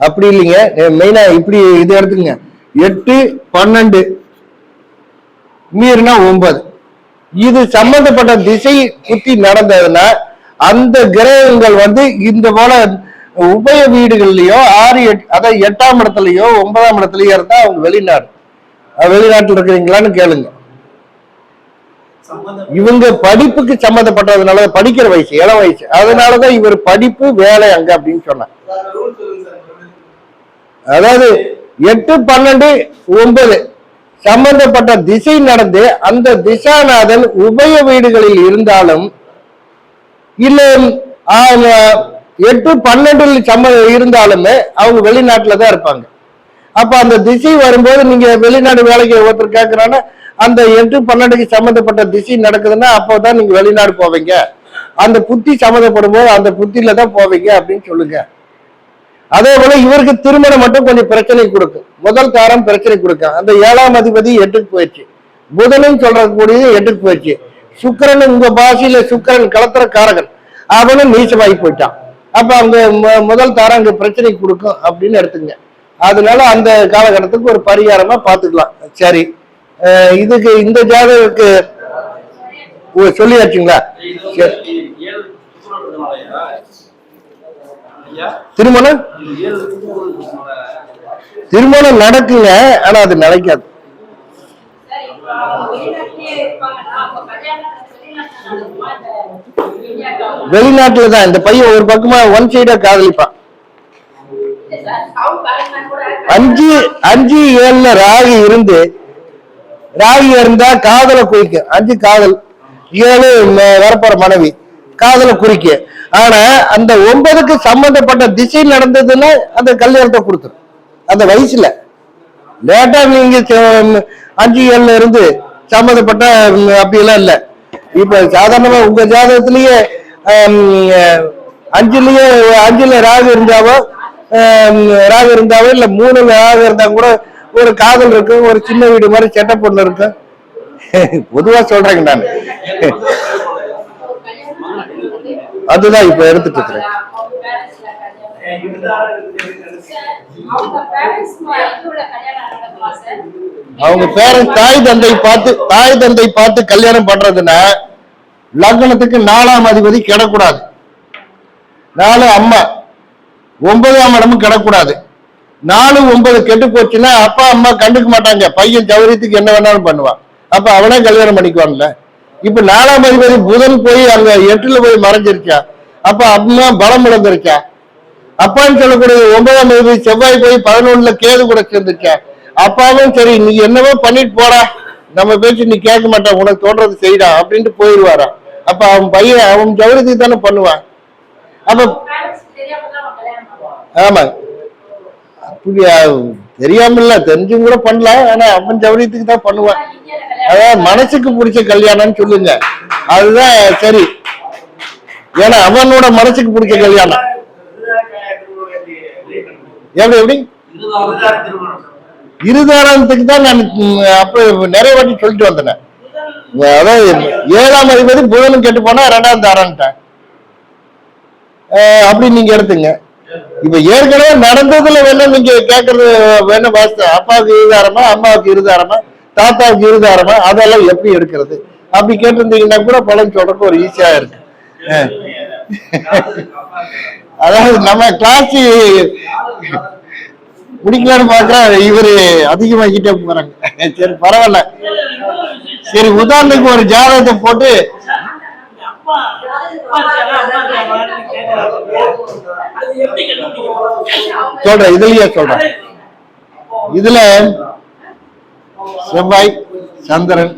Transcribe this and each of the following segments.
அப்படி இல்லைங்க, மெயினா இப்படி இது எடுத்துங்க. 8 12 மீறினா 9. இது சம்பந்தப்பட்ட திசை புத்தி நடந்ததுன்னா அந்த கிரகங்கள் இந்த போல உபய வீடுகள்லயோ 6 அதாவது 8ஆம் இடத்துலயோ 9ஆம் இடத்துலயோ இருந்தா அவங்க வெளிநாட்டுல இருக்கிறீங்களான்னு கேளுங்க. இவங்க படிப்புக்கு சம்பந்தப்பட்டதுனால படிக்கிற வயசு, இளம் வயசு, அதனாலதான் இவர் படிப்பு வேலை அங்க அப்படின்னு சொன்னாங்க. அதாவது 8 12 9 சம்பந்தப்பட்ட திசை நடந்து அந்த திசாநாதன் உபய வீடுகளில் இருந்தாலும் இல்ல 8 12 இருந்தாலுமே அவங்க வெளிநாட்டுல தான் இருப்பாங்க. அப்ப அந்த திசை வரும்போது நீங்க வெளிநாடு வேலைக்கு ஒருத்தர் கேட்கிறான்னா அந்த 8 12க்கு சம்பந்தப்பட்ட திசை நடக்குதுன்னா அப்போதான் நீங்க வெளிநாடு போவீங்க. அந்த புத்தி சம்மந்தப்படும் போது அந்த புத்தியில தான் போவீங்க அப்படின்னு சொல்லுங்க. அதே போல இவருக்கு திருமணம் மட்டும் கொஞ்சம் பிரச்சனை கொடுக்கும். முதல் தாரம் பிரச்சனை கொடுக்கும். அந்த 7ஆம் அதிபதி 8க்கு போயிடுச்சு. புதனும் சொல்றக்கூடியது 8க்கு போயிடுச்சு. சுக்கிரன் உங்க பாஷையில சுக்கிரன் கலத்திர காரகன், அவனும் நீச்சமாகி போயிட்டான். அப்ப அவங்க முதல் தாரம் அங்க பிரச்சனை கொடுக்கும் அப்படின்னு எடுத்துங்க. அதனால அந்த காலகட்டத்துக்கு ஒரு பரிகாரமா பாத்துக்கலாம். சரி, இதுக்கு இந்த ஜாதகத்துக்கு சொல்லியாச்சுங்களா? திருமணம் நடக்குங்க, ஆனா அது நிலைக்காது. வெளிநாட்டுலதான் இந்த பையன் ஒரு பக்கமா ஒன் சைடா காதலிப்பான். 5 7 ராகி இருந்தா காதலை குறிக்கும். 5 காதல், 7 வரப்போற மனைவி காதலை குறிக்க. ஆனா அந்த 9க்கு சம்பந்தப்பட்ட திசை நடந்ததுன்னா அந்த கல்யாணத்தை கொடுத்துரும். அந்த வயசுல லேட்டா நீங்க 5 7 இருந்து சம்பந்தப்பட்ட அப்படியெல்லாம் இல்ல. இப்ப சாதாரணமா உங்க ஜாதகத்திலேயே 5ல ராகு இருந்தாவோ இல்ல 3 ராகு இருந்தா கூட ஒரு காதல் இருக்கு, ஒரு சின்ன வீடு மாதிரி செட்ட பொண்ணு இருக்கு. பொதுவா சொல்றேங்க நான், அதுதான் இப்ப எடுத்துட்டு இருக்கிறேன். அவங்க பேரண்ட்ஸ் தாய் தந்தை பார்த்து கல்யாணம் பண்றதுன்னா லக்னத்துக்கு 4ஆம் அதிபதி கிடக்கூடாது. 4 அம்மா, 9ஆம் இடமும் கிடக்கூடாது. 4 9 கெட்டு போச்சுன்னா அப்பா அம்மா கண்டுக்க மாட்டாங்க. பையன் சௌரியத்துக்கு என்ன வேணாலும் பண்ணுவான். அப்ப அவனே கல்யாணம் பண்ணிக்குவான்ல. இப்ப 4ஆம் அதிபதி புதன் போய் அங்க 8ல போய் மறைஞ்சிருச்சா, அப்ப அம்மா பலம் இழந்துருச்சா. அப்பான்னு சொல்லக்கூடிய 9ஆம் அதிபதி செவ்வாய் போய் 11ல கேது கூட சேர்ந்துருச்சா. அப்பாவும் சரி நீ என்னவோ பண்ணிட்டு போடா, நம்ம பேச்சு நீ கேட்க மாட்டான், உனக்கு தோன்றது செய்டா அப்படின்ட்டு போயிடுவாரா. அப்ப அவன் பையன் அவன் சௌரியத்துக்கு தானே பண்ணுவான். அப்ப ஆமா, அப்படி தெரியாமல தெரிஞ்சும் கூட பண்ணலாம். ஆனா அவன் சௌரியத்துக்கு தான் பண்ணுவான். அதாவது மனசுக்கு பிடிச்ச கல்யாணம்னு சொல்லுங்க, அதுதான் சரி. ஏன்னா அவனோட மனசுக்கு பிடிச்ச கல்யாணம். எப்படி இருதாரத்துக்கு தான் நான் அப்ப நிறைய வாட்டி சொல்லிட்டு வந்தேன். அதாவது 7ஆம் அதிபதி புதனும் கெட்டு போனா 2ஆம் தாரன்ட்டேன் அப்படி நீங்க எடுத்துங்க. இப்ப ஏற்கனவே நடந்ததுல வேணா நீங்க கேட்கறது வேணா வாஸ்து, அப்பாவுக்கு இருதாரமா, அம்மாவுக்கு இருதாரமா, தாத்தாவுக்கு இருதாரமா, அதெல்லாம் எப்படி எடுக்கிறது அப்படி கேட்டிருந்தீங்கன்னா கூட பலன் சொல்றதுக்கு ஒரு ஈஸியா இருக்கு. அதாவது நம்ம கிளாஸ் முடிக்கலான்னு பாக்குற இவரு அதிகமாக்கிட்டே போறாங்க. சரி பரவாயில்ல. சரி, உதாரணத்துக்கு ஒரு ஜாதகத்தை போட்டு சொல்றேன். இதுலயே சொல்றேன். இதுல செவ்வாய், சந்திரன்,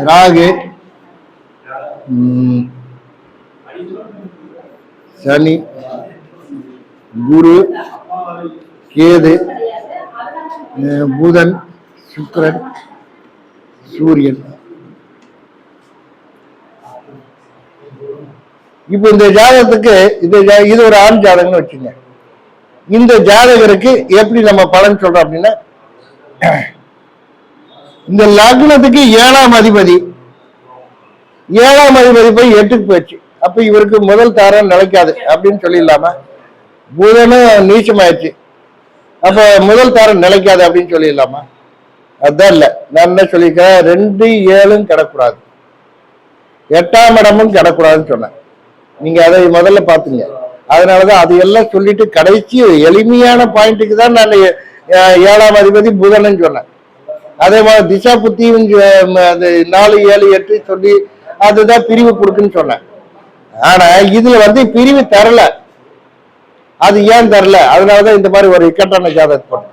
ராகு, சனி, குரு, கேது, புதன், சுக்கிரன், சூரியன். இப்ப இந்த ஜாதகத்துக்கு இது ஒரு ஆண் ஜாதகம்னு வச்சுங்க. இந்த ஜாதகருக்கு எப்படி நம்ம பலன் சொல்றோம் அப்படின்னா, இந்த லக்னத்துக்கு 7ஆம் அதிபதி போய் 8க்கு போயிடுச்சு. அப்ப இவருக்கு முதல் தாரம் நிலைக்காது அப்படின்னு சொல்லிடலாமா? புதனும் நீச்சமாயிடுச்சு, அப்ப முதல் தாரம் நிலைக்காது அப்படின்னு சொல்லிடலாமா? அதுதான் இல்ல. நான் என்ன சொல்லியிருக்கேன், 2 7 கிடக்கூடாது, 8ஆம் இடமும் கிடக்கூடாதுன்னு சொன்னேன். நீங்க அதை முதல்ல பாத்துங்க. அதனாலதான் அது எல்லாம் சொல்லிட்டு கடைசி எளிமையான பாயிண்ட்டுக்கு தான் நான் 7ஆம் அதிபதி புதன் சொன்னேன். அதே மாதிரி திசா புத்தியும் 4 7 8 சொல்லி அதுதான் பிரிவு கொடுக்குன்னு சொன்னேன். ஆனா இதுல பிரிவு தரல. அது ஏன் தரல? அதனாலதான் இந்த மாதிரி ஒரு இக்கட்டான ஜாதகத்தை போட்டேன்.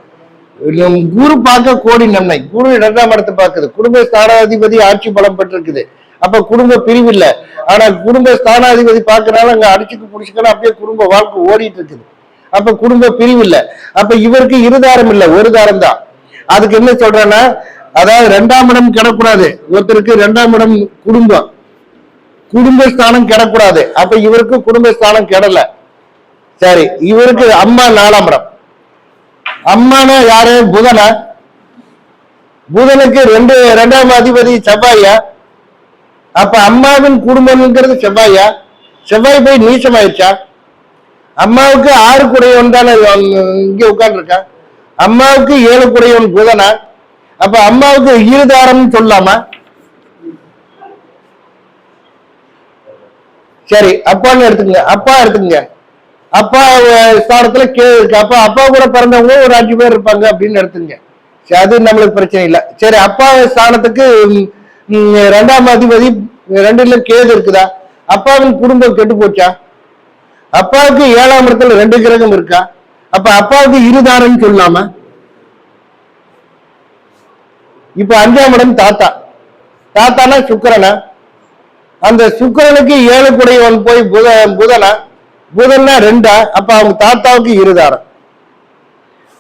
குரு பார்க்க கோடி நன்மை. குரு 2ஆம் இடத்தை பார்க்குது. குடும்ப ஸ்தானாதிபதி ஆட்சி பலம் பெற்றிருக்குது. அப்ப குடும்ப பிரிவு இல்ல. ஆனா குடும்ப ஸ்தானாதிபதி பார்க்கறனால அங்க அடிச்சுக்கு புடிச்சுக்கணும், அப்படியே குடும்ப வாழ்க்கை ஓடிட்டு இருக்குது. அப்ப குடும்ப பிரிவு இல்ல. அப்ப இவருக்கு இருதாரம் இல்ல, ஒரு தாரம் தான். அதுக்கு என்ன சொல்றேன்னா, அதாவது 2ஆம் இடம் கிடக்கூடாது. ஒருத்தருக்கு 2ஆம் இடம் குடும்பம், குடும்பஸ்தானம் கிடக்கூடாது. அப்ப இவருக்கு குடும்பஸ்தானம் கிடல. சரி, இவருக்கு அம்மா 4ஆம் இடம். அம்மானா யாரு? புதனா? புதனுக்கு 2ஆம் அதிபதி செவ்வாயா? அப்ப அம்மாவின் குடும்பம்ங்கிறது செவ்வாயா? செவ்வாய் போய் நீச்சமாயிடுச்சா? அம்மாவுக்கு 6 குடையவன் தானே இங்க உட்கார்ந்து இருக்கா. அம்மாவுக்கு 7 குடையவன் புதனா? அப்ப அம்மாவுக்கு இருதாரம் சொல்லலாமா? சரி, அப்பான்னு எடுத்துக்கங்க. அப்பா எடுத்துக்கங்க. அப்பா ஸ்தானத்துல கேது இருக்கு. அப்ப அப்பா கூட பிறந்தவங்க ஒரு 5 பேர் இருப்பாங்க அப்படின்னு எடுத்துங்க. அது நம்மளுக்கு பிரச்சனை இல்லை. சரி, அப்பா ஸ்தானத்துக்கு 2ஆம் அதிபதி 2ல கேது இருக்குதா? அப்பாவின் குடும்பம் கெட்டு போச்சா? அப்பாவுக்கு 7ஆம் இடத்துல 2 கிரகம் இருக்கா? அப்ப அப்பாவுக்கு இருதாரம் சொல்லாம? இப்ப 5ஆம் இடம் தாத்தா. தாத்தானா சுக்கிரனா? அந்த சுக்கிரனுக்கு 7 குடையவன் போய் புதனா? புதன்னா 2ஆ? அப்ப அவங்க தாத்தாவுக்கு இருதாரம்.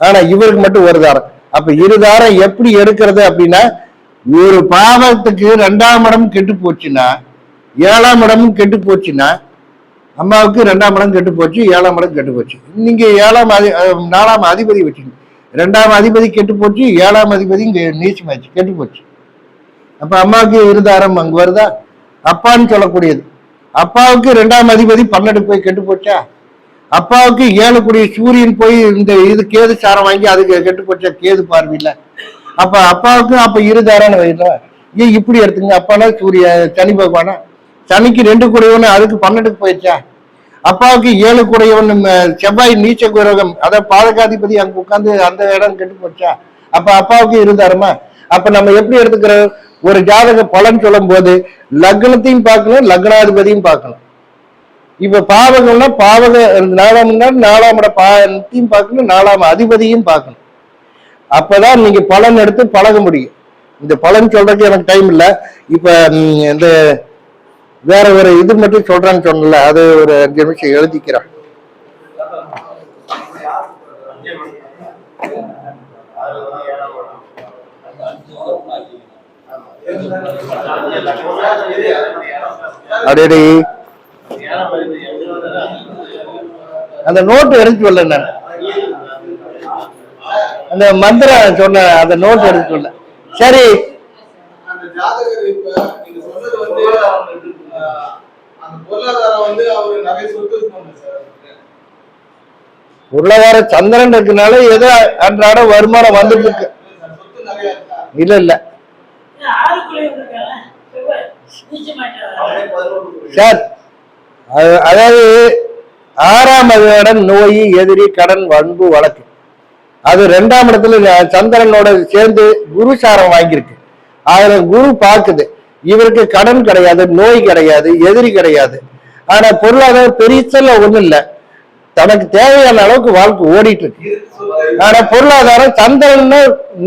ஆனா இவருக்கு மட்டும் ஒரு தாரம். அப்ப இருதாரம் எப்படி எடுக்கிறது அப்படின்னா, ஒரு பாவத்துக்கு 2ஆம் இடம் கெட்டு போச்சுன்னா 7ஆம் இடமும் கெட்டு போச்சுன்னா, அம்மாவுக்கு 2ஆம் இடம் கெட்டு போச்சு, 7ஆம் இடம் கெட்டு போச்சு. நீங்க 4ஆம் அதிபதி வச்சுங்க. 2ஆம் அதிபதி கெட்டு போச்சு, 7ஆம் அதிபதி இங்க நீச்சமாச்சு, கெட்டு போச்சு. அப்ப அம்மாவுக்கு இருதாரம் அங்க வருதா? அப்பான்னு சொல்லக்கூடியது. அப்பாவுக்கு 2ஆம் அதிபதி 12 போய் கெட்டு போச்சா? அப்பாவுக்கு 7 கூடிய சூரியன் போய் இந்த இது கேது சாரம் வாங்கி அதுக்கு கெட்டு போச்சா? கேது பார்வையில. அப்ப அப்பாவுக்கு அப்ப இருதாரான்னு வைக்கலாம். ஏன் இப்படி எடுத்துங்க. அப்பானா சூரிய சனி பகவானா? சனிக்கு 2 கூடையவன் அதுக்கு 12 போயிடுச்சா? அப்பாவுக்கு 7 கூடையவன் செவ்வாய் நீச்ச கிரகம், அதாவது பாதகாதிபதி அங்க உட்கார்ந்து அந்த இடம் கெட்டு போச்சா? அப்ப அப்பாவுக்கு இருதாரமா? அப்ப நம்ம எப்படி எடுத்துக்கிறோம்? ஒரு ஜாதக பலன் சொல்லும் போது லக்னத்தையும் பார்க்கணும், லக்னாதிபதியும் பார்க்கணும். இப்ப பாவகம்னா பாவக 4ஆம் இட பாவத்தையும் பார்க்கணும், 4ஆம் அதிபதியும் பார்க்கணும். அப்பதான் நீங்க பலன் எடுத்து பழக முடியும். இந்த பலன் சொல்றதுக்கு எனக்கு டைம் இல்லை. இப்ப இந்த வேற ஒரு இது மட்டும் சொல்றான்னு சொன்னல, அது ஒரு 5 நிமிஷம் எழுதிக்கிறேன். அடேடி, அந்த நோட்டு எடுத்து வரல, நான் அந்த மந்திரம் சொன்ன அந்த நோட்டு எடுத்து வரல. சரி, பொருளாதார சந்திரன் இருக்கனால ஏதோ அன்றாட வருமானம் வந்துட்டு இருக்கு. இல்ல இல்ல சார், அதாவது 6ஆம் இடம் நோய், எதிரி, கடன், வன்பு, வழக்கு. அது 2ஆம் இடத்துல சந்திரனோட சேர்ந்து குரு சாரம் வாங்கியிருக்கு. அதுல குரு பார்க்குது. இவருக்கு கடன் கிடையாது, நோய் கிடையாது, எதிரி கிடையாது. ஆனா பொருளாதாரம் பெரியச்சல்ல ஒண்ணும் இல்லை, தனக்கு தேவையான அளவுக்கு வாழ்க்கை ஓடிட்டு இருக்கு. ஆனா பொருளாதாரம் சந்திரன்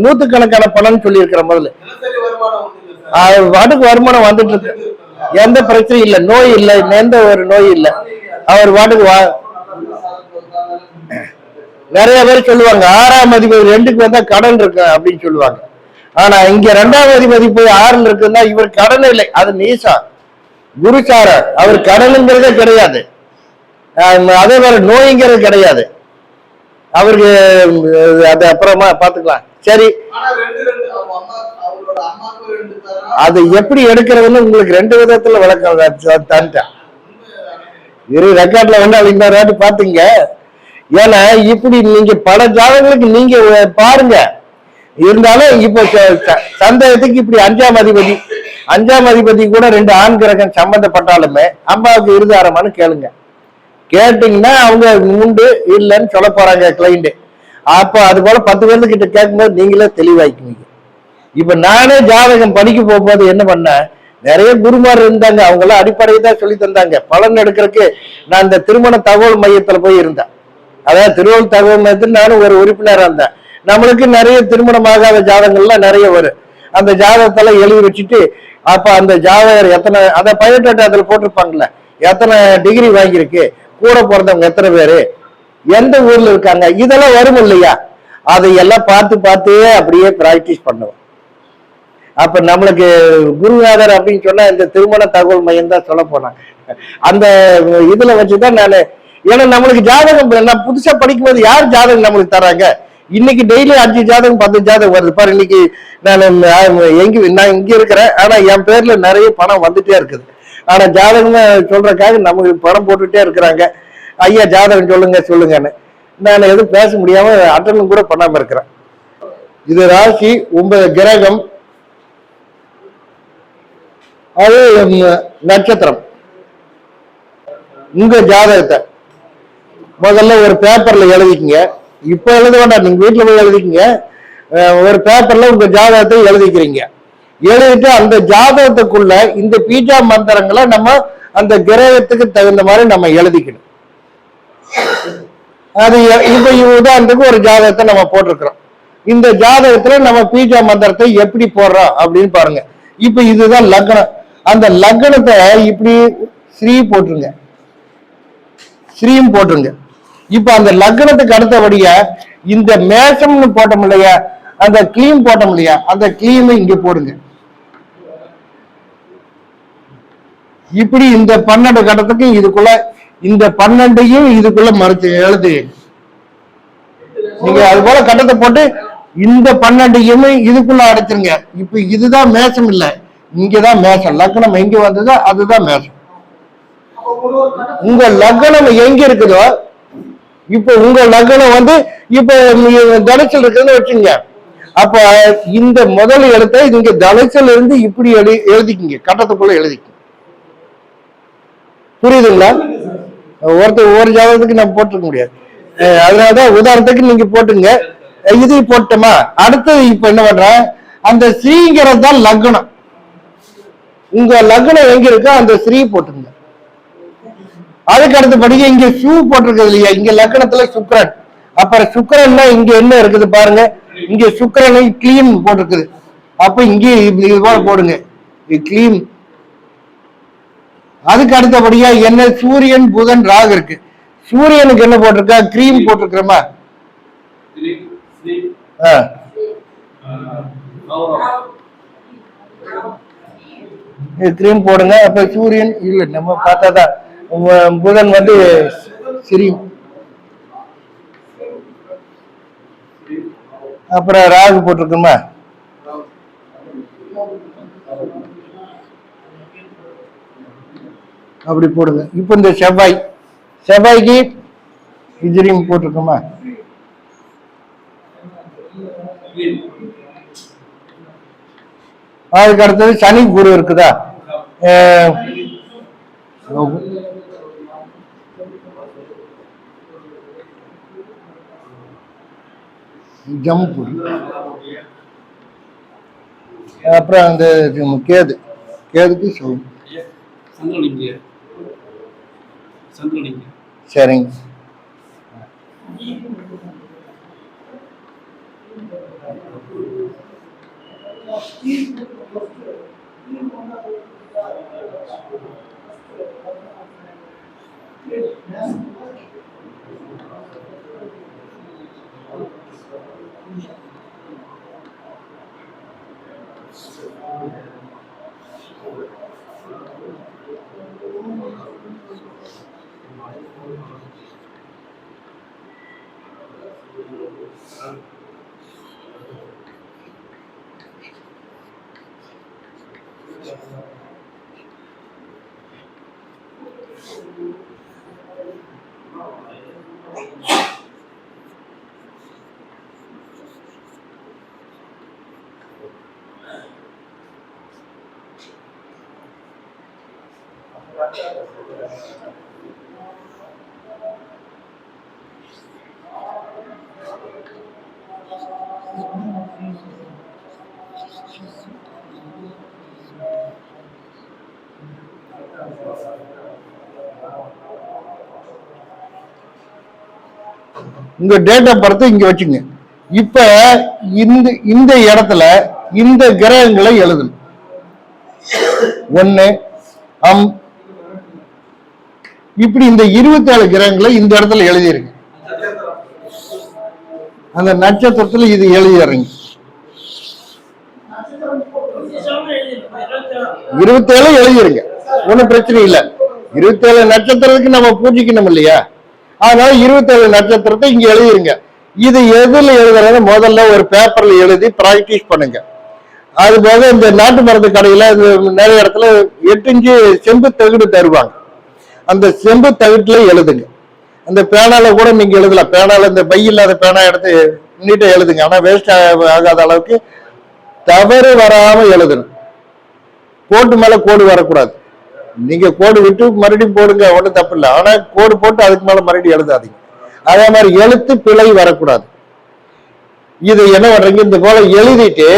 100கணக்கான பலன் சொல்லி இருக்கிற முதல்ல வாட்டுக்கு வருமானம் வந்துட்டு இருக்கு. எந்த பிரச்சனையும் இல்லை, நோய் இல்லை, எந்த ஒரு நோய் இல்லை. அவர் வாட்டுக்கு நிறைய பேர் சொல்லுவாங்க 6ஆம் அதிபதி 2க்கு வந்தா கடன் இருக்கு அப்படின்னு சொல்லுவாங்க. ஆனா இங்க 2ஆம் அதிபதி போய் 6ல இருக்குன்னா இவர் கடன் இல்லை, அது நீசா குருசார. அவர் கடனுங்கிறதே கிடையாது, அதே மாதிரி நோய்ங்கிறது கிடையாது அவருக்கு. அது அப்புறமா பாத்துக்கலாம். சரி, அது எப்படி எடுக்கிறதுன்னு உங்களுக்கு 2 விதத்துல விளக்கம் தந்துட்டேன். ரெக்கார்ட்ல வந்து அவங்க பாத்தீங்க. ஏன்னா இப்படி நீங்க பல ஜாதகங்களுக்கு நீங்க பாருங்க. இருந்தாலும் இப்ப சந்தேகத்துக்கு இப்படி அஞ்சாம் அதிபதி கூட 2 ஆண் கிரகம் சம்பந்தப்பட்டாலுமே அம்மாவுக்கு இருதாரமானு கேளுங்க. கேட்டீங்கன்னா அவங்க உண்டு இல்லைன்னு சொல்ல போறாங்க கிளைண்ட். அப்ப அது போல 10 பேர்கிட்ட கேட்கும்போது நீங்களே தெளிவாய்க்குவீங்க. இப்ப நானே ஜாதகம் படிக்க போகும்போது என்ன பண்ணேன், நிறைய குருமார் இருந்தாங்க, அவங்க எல்லாம் அடிப்படையை தான் சொல்லி தந்தாங்க. பலன் எடுக்கிறதுக்கு நான் இந்த திருமண தகவல் மையத்துல போய் இருந்தேன். அதாவது திருவள்ளுவர் தகவல் மையத்தில் நானும் ஒரு உறுப்பினராக இருந்தேன். நம்மளுக்கு நிறைய திருமணமாகாத ஜாதகங்கள்லாம் நிறைய வரும். அந்த ஜாதகத்தெல்லாம் எழுதி வச்சுட்டு அப்ப அந்த ஜாதகர் எத்தனை அந்த பயோடேட்டா அதுல போட்டிருப்பாங்கல்ல, எத்தனை டிகிரி வாங்கியிருக்கு, கூட பிறந்தவங்க எத்தனை பேரு, எந்த ஊர்ல இருக்காங்க, இதெல்லாம் வரும் இல்லையா, அதையெல்லாம் பார்த்து அப்படியே பிராக்டிஸ் பண்ணுவோம். அப்ப நம்மளுக்கு குருநாதர் அப்படின்னு சொன்னா இந்த திருமண தகவல் மையம் தான் சொல்ல போனாங்க. அந்த இதுல வச்சுதான் நான், ஏன்னா நம்மளுக்கு ஜாதகம் நான் புதுசா படிக்கும்போது யார் ஜாதகம் நம்மளுக்கு தராங்க? இன்னைக்கு டெய்லி 5 ஜாதகம் 10 ஜாதகம் வருது பாரு. இன்னைக்கு நான் இங்க இருக்கிறேன், ஆனா என் பேர்ல நிறைய பணம் வந்துட்டே இருக்குது. ஆனா ஜாதகம் சொல்றதுக்காக நமக்கு பணம் போட்டுட்டே இருக்கிறாங்க. ஐயா ஜாதகம் சொல்லுங்கன்னு நான் எதுவும் பேச முடியாம அட்டன் கூட பண்ணாம இருக்கிறேன். இது ராசி 9 கிரகம், அது நட்சத்திரம். உங்க ஜாதகத்தை முதல்ல ஒரு பேப்பர்ல எழுதிக்கங்க. இப்ப எழுத வேண்டாம், நீங்க வீட்டுல போய் எழுதிக்கங்க. ஒரு பேப்பர்ல உங்க ஜாதகத்தை எழுதிக்கிறீங்க. எழுதிட்டு அந்த ஜாதகத்துக்குள்ள இந்த பீஜா மந்திரங்களை நம்ம அந்த கிரகத்துக்கு தகுந்த மாதிரி நம்ம எழுதிக்கணும். அது இப்ப உதாரணத்துக்கு ஒரு ஜாதகத்தை நம்ம போட்டிருக்கிறோம். இந்த ஜாதகத்துல நம்ம பீஜா மந்திரத்தை எப்படி போடுறோம் அப்படின்னு பாருங்க. இப்ப இதுதான் லக்னம். அந்த லக்னத்தை இப்படி ஸ்ரீ போட்டுருங்க, ஸ்ரீம் போட்டுருங்க. இப்ப அந்த லக்னத்துக்கு அடுத்தபடியா இந்த மேஷம்னு போட்டோம் இல்லையா, அந்த கிளீம் போட்டோம் இல்லையா, அந்த கிளீம் இங்க போடுங்க. இப்படி இந்த 12 கட்டத்துக்கு இதுக்குள்ள இந்த 12ஐயும் இதுக்குள்ள மறைச்சு எழுது. நீங்க அது போல கட்டத்தை போட்டு இந்த 12ஐயுமே இதுக்குள்ள அடைச்சிருங்க. இப்ப இதுதான் மேஷம் இல்ல, இங்கதான் மேஷம். லக்னம் எங்க வந்ததோ அதுதான் மேஷம். உங்க லக்னம் எங்க இருக்குதோ, இப்ப உங்க லக்னம் வந்து இப்ப தனுசல் இருக்குதுன்னு வச்சுங்க. அப்ப இந்த முதல் எழுத்தை இங்க தனுசல் இருந்து இப்படி எழுதிக்கிங்க, கட்டத்துக்குள்ள எழுதிக்க. புரியுதுங்களா? ஒவ்வொரு ஜாதகத்துக்கு நம்ம போட்டுக்க முடியாது. அதனாலதான் உதாரணத்துக்கு நீங்க போட்டுங்க. இது போட்டோமா, அடுத்தது இப்ப என்ன பண்ற, அந்த ஸ்ரீங்கிறது தான் லக்னம். உங்க லக்னம் எங்க இருக்கோ அந்த ஸ்ரீ போட்டுங்க. அதுக்கு அடுத்தபடியே இங்க ஷூ போட்டிருக்கிறது இல்லையா, இங்க லக்னத்துல சுக்கிரன். அப்புறம் சுக்கிரன்னா இங்க என்ன இருக்குது பாருங்க, இங்க சுக்கிரனை கிளீன் போட்டிருக்குது. அப்ப இங்கே இது போல போடுங்க, கிளீன். அதுக்கு அடுத்தபடியா என்ன, சூரியன் புதன் ராகு இருக்கு. சூரியனுக்கு என்ன போட்டிருக்கா, கிரீம் போட்டிருக்கிறோமா, கிரீம் போடுங்க. அப்ப சூரியன் இல்ல, நம்ம பார்த்தாதான். புதன் வந்து ஸ்ரீ, அப்புறம் ராகு போட்டிருக்குமா, அப்படி போடுங்க. இப்ப இந்த செவ்வாய்க்கு இஜ்ரீம் போட்டிருக்குமா, அதுக்கு அடுத்தது சனி குரு இருக்குதா, ஜம்பு. அப்புறம் அந்த கேதுக்கு சொல்லுங்க. சரிங்க. உங்க டேட் ஆஃப் பர்த் இங்க வச்சுங்க. இப்ப இந்த இடத்துல இந்த கிரகங்களை எழுதணும். 1 இப்படி இந்த 27 கிரகங்களை இந்த இடத்துல எழுதிருங்க. அந்த நட்சத்திரத்துல இது எழுதிடுறீங்க. 27 எழுதிருங்க, ஒன்னும் பிரச்சனை இல்லை. 27 நட்சத்திரத்துக்கு நம்ம பூஜிக்கணும் இல்லையா? அதனால 27 நட்சத்திரத்தை இங்க எழுதிருங்க. இது எதுல எழுதுறது? முதல்ல ஒரு பேப்பர்ல எழுதி பிராக்டிஸ் பண்ணுங்க. அது போக இந்த நாட்டு மருந்து கடையில நிறைய இடத்துல 8 இன்ச்சு செம்பு தகுடு தருவாங்க. அந்த செம்பு தகுட்டுல எழுதுங்க. அந்த பேனால கூட நீங்க எழுதலாம். பேனால இந்த பை இல்லாத பேனா எடுத்து நீட்டா எழுதுங்க. ஆனா வேஸ்ட் ஆகாத அளவுக்கு தவறு வராம எழுதணும். கோட்டு மேல கோடு வரக்கூடாது. நீங்க கோடு விட்டு மறுபடியும் போடுங்க, ஒன்றும் தப்பு இல்லை. ஆனா கோடு போட்டு அதுக்கு மேல மறுபடியும் எழுதாதீங்க. அதே மாதிரி எழுத்து பிழை வரக்கூடாது. இது என்ன பண்றீங்க? இந்த போல எழுதிட்டு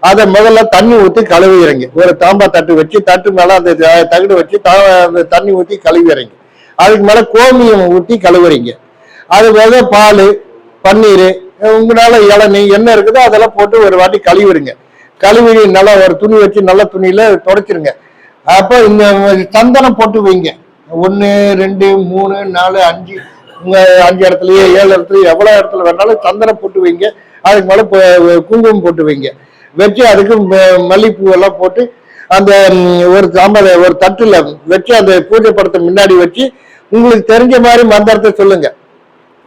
அதை முதல்ல தண்ணி ஊற்றி கழுவிறங்க. ஒரு தாம்பா தட்டு வச்சு தட்டு மேல அந்த தகுடு வச்சு அந்த தண்ணி ஊற்றி கழுவிறங்க. அதுக்கு மேல கோமியம் ஊற்றி கழுவுறீங்க. அது போக பால், பன்னீர், உங்களால இளநீ என்ன இருக்குதோ அதெல்லாம் போட்டு ஒரு வாட்டி கழுவிடுங்க. கழுவி நல்லா ஒரு துணி வச்சு நல்ல துணியில துடைச்சிருங்க. அப்ப இந்த சந்தனம் போட்டு வைங்க. 1 2 3 4 5 உங்க 5 இடத்துலயே 7 இடத்துலயே எவ்வளவு இடத்துல வேணாலும் சந்தனம் போட்டு வைங்க. அதுக்கு மேல குங்குமம் போட்டு வைங்க. வச்சு அதுக்கு மல்லிப்பூ எல்லாம் போட்டு அந்த ஒரு ஒரு தட்டுல வச்சு அந்த பூஜை படத்தை முன்னாடி வச்சு உங்களுக்கு தெரிஞ்ச மாதிரி மந்திரத்தை சொல்லுங்க.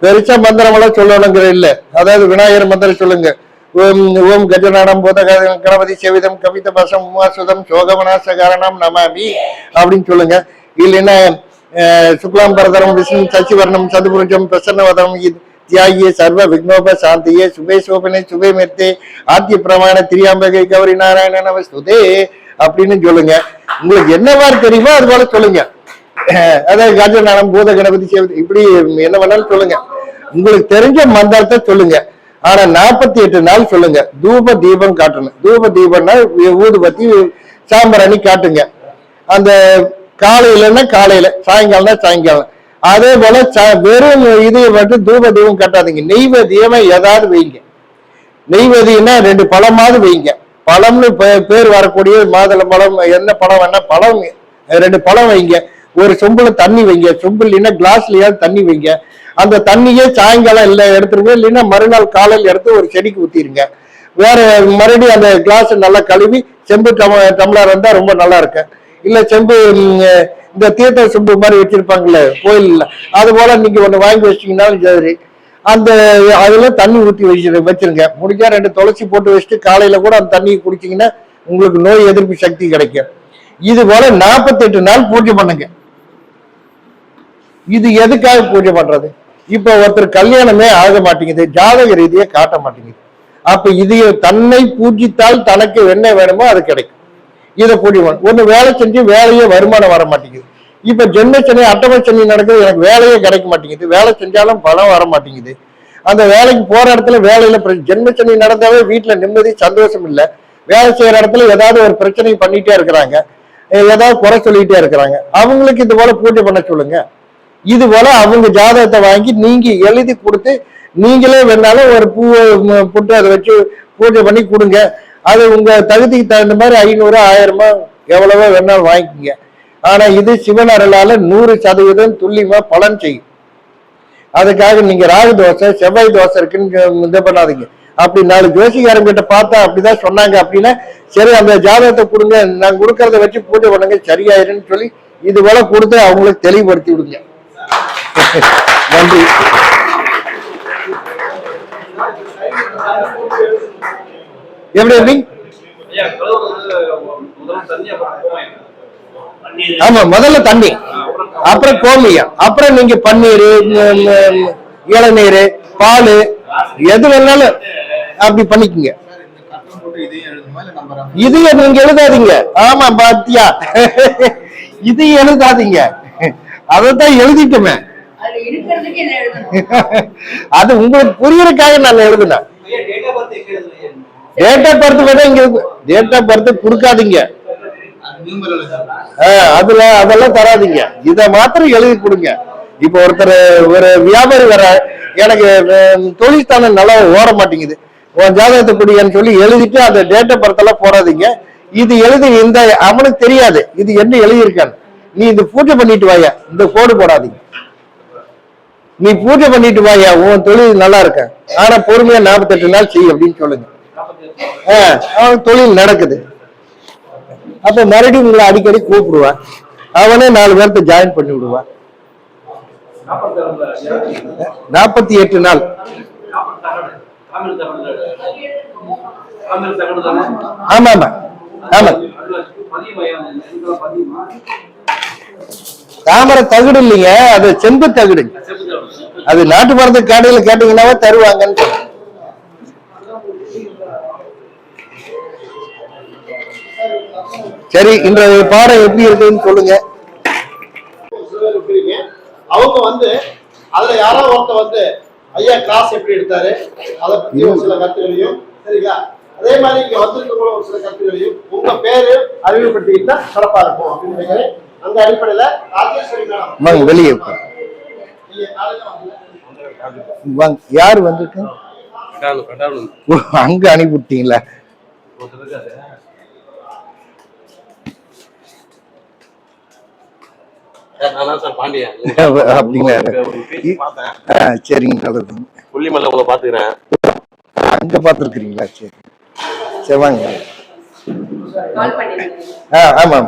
பெருசா மந்திரம் எல்லாம் சொல்லணுங்கிற இல்ல. அதாவது விநாயகர் மந்திரம் சொல்லுங்க. ஓம் கஜநாடம் போத கணபதி சேவிதம் கவித பசம் உமாசுதம் சோகமனாசகாரணம் நமாமி அப்படின்னு சொல்லுங்க. இல்லைன்னா சுக்லாம் பரதரம் விஷ்ணு சசிவர்ணம் சதுபுருஜம் பிரசன்னவதம் தியாகியே சர்வ விக்னோப சாந்தியே சுபே சோபனே சுபே மெத்தே ஆத்திய பிரமாண திரியாம்பகை கௌரி நாராயண நமஸ்துதே அப்படின்னு சொல்லுங்க. உங்களுக்கு என்ன மாதிரி தெரியுமோ அது போல சொல்லுங்க. அதாவது கஜநாடம் பூத கணபதி சேவிதம் இப்படி என்ன வேணாலும் சொல்லுங்க. உங்களுக்கு தெரிஞ்ச மந்திரத்தை சொல்லுங்க. ஆனா 48 நாள் சொல்லுங்க. தூப தீபம் காட்டணும். தூப தீபம்னா ஊதுபத்தி சாம்பிராணி காட்டுங்க. அந்த காலையிலன்னா காலையில, சாயங்காலம்னா சாயங்காலம். அதே போல வெறும் இது மட்டும் தூப தீபம் காட்டாதீங்க. நெய்வேதியமா ஏதாவது வைங்க. நெய்வேதியம்னா 2 பழமாவது வைங்க. பழம்னு பேர் வரக்கூடிய மாதுளை பழம், என்ன பழம் வேணா பழம் 2 பழம் வைங்க. ஒரு சொம்புல தண்ணி வைங்க. சொம்பு இல்லைன்னா கிளாஸ்லயாவது தண்ணி வைங்க. அந்த தண்ணியே சாயங்காலம் இல்லை எடுத்துருங்க. இல்லைன்னா மறுநாள் காலையில் எடுத்து ஒரு செடிக்கு ஊத்திருங்க. வேற மறுபடியும் அந்த கிளாஸ் நல்லா கழுவி செம்பு டம்ளர் இருந்தா ரொம்ப நல்லா இருக்கு. இல்ல செம்பு இந்த தீர்த்த செம்பு மாதிரி வச்சிருப்பாங்கல்ல கோயில்ல, அது போல நீங்க ஒண்ணு வாங்கி வச்சிட்டீங்கன்னாலும் சரி. அந்த அதுல தண்ணி ஊற்றி வச்சிருங்க. முடிஞ்சா 2 துளசி போட்டு வச்சுட்டு காலையில கூட அந்த தண்ணியை குடிச்சீங்கன்னா உங்களுக்கு நோய் எதிர்ப்பு சக்தி கிடைக்கும். இது போல 48 நாள் பூஜை பண்ணுங்க. இது எதுக்காக பூஜை பண்றது? இப்ப ஒருத்தர் கல்யாணமே ஆக மாட்டேங்குது, ஜாதக ரீதியை காட்ட மாட்டேங்குது. அப்ப இது தன்னை பூஜித்தால் தனக்கு என்ன வேணுமோ அது கிடைக்கும். இதை பூஜை பண்ண ஒண்ணு வேலை செஞ்சு வேலையே வருமானம் வர மாட்டேங்குது. இப்ப ஜென்மச்சனி அட்டமச்சனி நடக்குது, எனக்கு வேலையே கிடைக்க மாட்டேங்குது. வேலை செஞ்சாலும் பணம் வர மாட்டேங்குது. அந்த வேலைக்கு போற இடத்துல வேலையில ஜென்மச்சனி நடந்தாவே வீட்டுல நிம்மதி சந்தோஷம் இல்லை. வேலை செய்யற இடத்துல ஏதாவது ஒரு பிரச்சனை பண்ணிட்டே இருக்கிறாங்க, ஏதாவது குறை சொல்லிட்டே இருக்கிறாங்க. அவங்களுக்கு இது போல பூஜை பண்ண சொல்லுங்க. இது போல அவங்க ஜாதகத்தை வாங்கி நீங்க எழுதி கொடுத்து நீங்களே வேணாலும் ஒரு பூவை போட்டு அதை வச்சு பூஜை பண்ணி கொடுங்க. அது உங்க தகுதிக்கு தகுந்த மாதிரி 500 1000 எவ்வளவோ வேணாலும் வாங்கிக்கோங்க. ஆனா இது சிவன் அருளால 100% துல்லியமா பலன் செய்யும். அதுக்காக நீங்க ராகு தோசை செவ்வாய் தோசை இருக்குன்னு இது பண்ணாதீங்க. அப்படி 4 ஜோசிகாரங்கிட்ட பார்த்தா அப்படிதான் சொன்னாங்க அப்படின்னா சரி அந்த ஜாதகத்தை கொடுங்க, நான் கொடுக்கறத வச்சு பூஜை பண்ணுங்க சரியாயிருன்னு சொல்லி இது போல கொடுத்து அவங்களுக்கு தெளிவுபடுத்தி விடுங்க. நன்றி. எப்படி? ஆமா, முதல்ல தண்ணி, அப்புறம் கோமியம், அப்புறம் நீங்க பன்னீர், இளநீர், பால் எது வேணாலும் அப்படி பண்ணிக்கங்க. இதைய நீங்க எழுதாதீங்க. ஆமா பாத்தியா, இது எழுதாதீங்க, அதான் எழுதிட்டுமே. அது உங்களுக்கு புரியறதுக்காக நான் எழுதுனேன். டேட் ஆஃப் பர்த் விட இங்க டேட் ஆஃப் பர்த் கொடுக்காதீங்க. அதுல அதெல்லாம் தராதீங்க, இத மாத்திரம் எழுதி கொடுங்க. இப்ப ஒருத்தர் ஒரு வியாபாரி வர, எனக்கு தொழில்ஸ்தானம் நல்லா ஓட மாட்டேங்குது, உன் ஜாதகத்தை குடியான்னு சொல்லி எழுதிட்டு அந்த டேட் ஆஃப் பர்த் எல்லாம் போடாதீங்க. இது எழுதி இந்த அவனுக்கு தெரியாது இது என்ன எழுதியிருக்கான்னு. நீ இது பூஜை பண்ணிட்டு வாயா, இந்த கோடு போடாதீங்க. நீ பூஜை பண்ணிட்டு வாயா, உன் தொழில் நல்லா இருக்க, ஆனா பொறுமையா 48 நாள் செய் அப்படின்னு சொல்லுங்க. அவன் தொழில் நடக்குது. அப்ப மறுபடியும் உங்களை அடிக்கடி கூப்பிடுவான், அவனே 4 பேர்த்த ஜாயின் பண்ணி விடுவான். 48 நாள். ஆமா ஆமா ஆமா. தாமரை தகுடு இல்லைங்க, அது செம்பு தகுடு. அது நாட்டு மருந்து கடையில கேட்டீங்கன்னாவே தருவாங்கன்னு. சரி, இன்றைய பாடம் எப்படி இருக்குன்னு சொல்லுங்க. அவங்க வந்து அதுல யாரோ ஒருத்தர் வந்து ஐயா கிளாஸ் எப்படி எடுத்தாரு அதை பத்தி ஒரு சில கருத்துகளையும், சரிங்களா, அதே மாதிரி இங்க வந்திருக்கவங்களும் ஒரு சில கருத்துகளையும் உங்க பேரு அறிமுகப்படுத்திக்கிட்டா சிறப்பா இருக்கும் அப்படின்னு நினைக்கிறேன். அந்த அடிப்படையில ராஜேஸ்வரி மேடம் வெளியே யாரு வந்துட்டு அங்க அனுப்பிவிட்டீங்களா? சரிங்க, பாத்துக்கிறேன். அங்க பாத்துருக்கீங்களா? சரி சரி வாங்க. ஆமா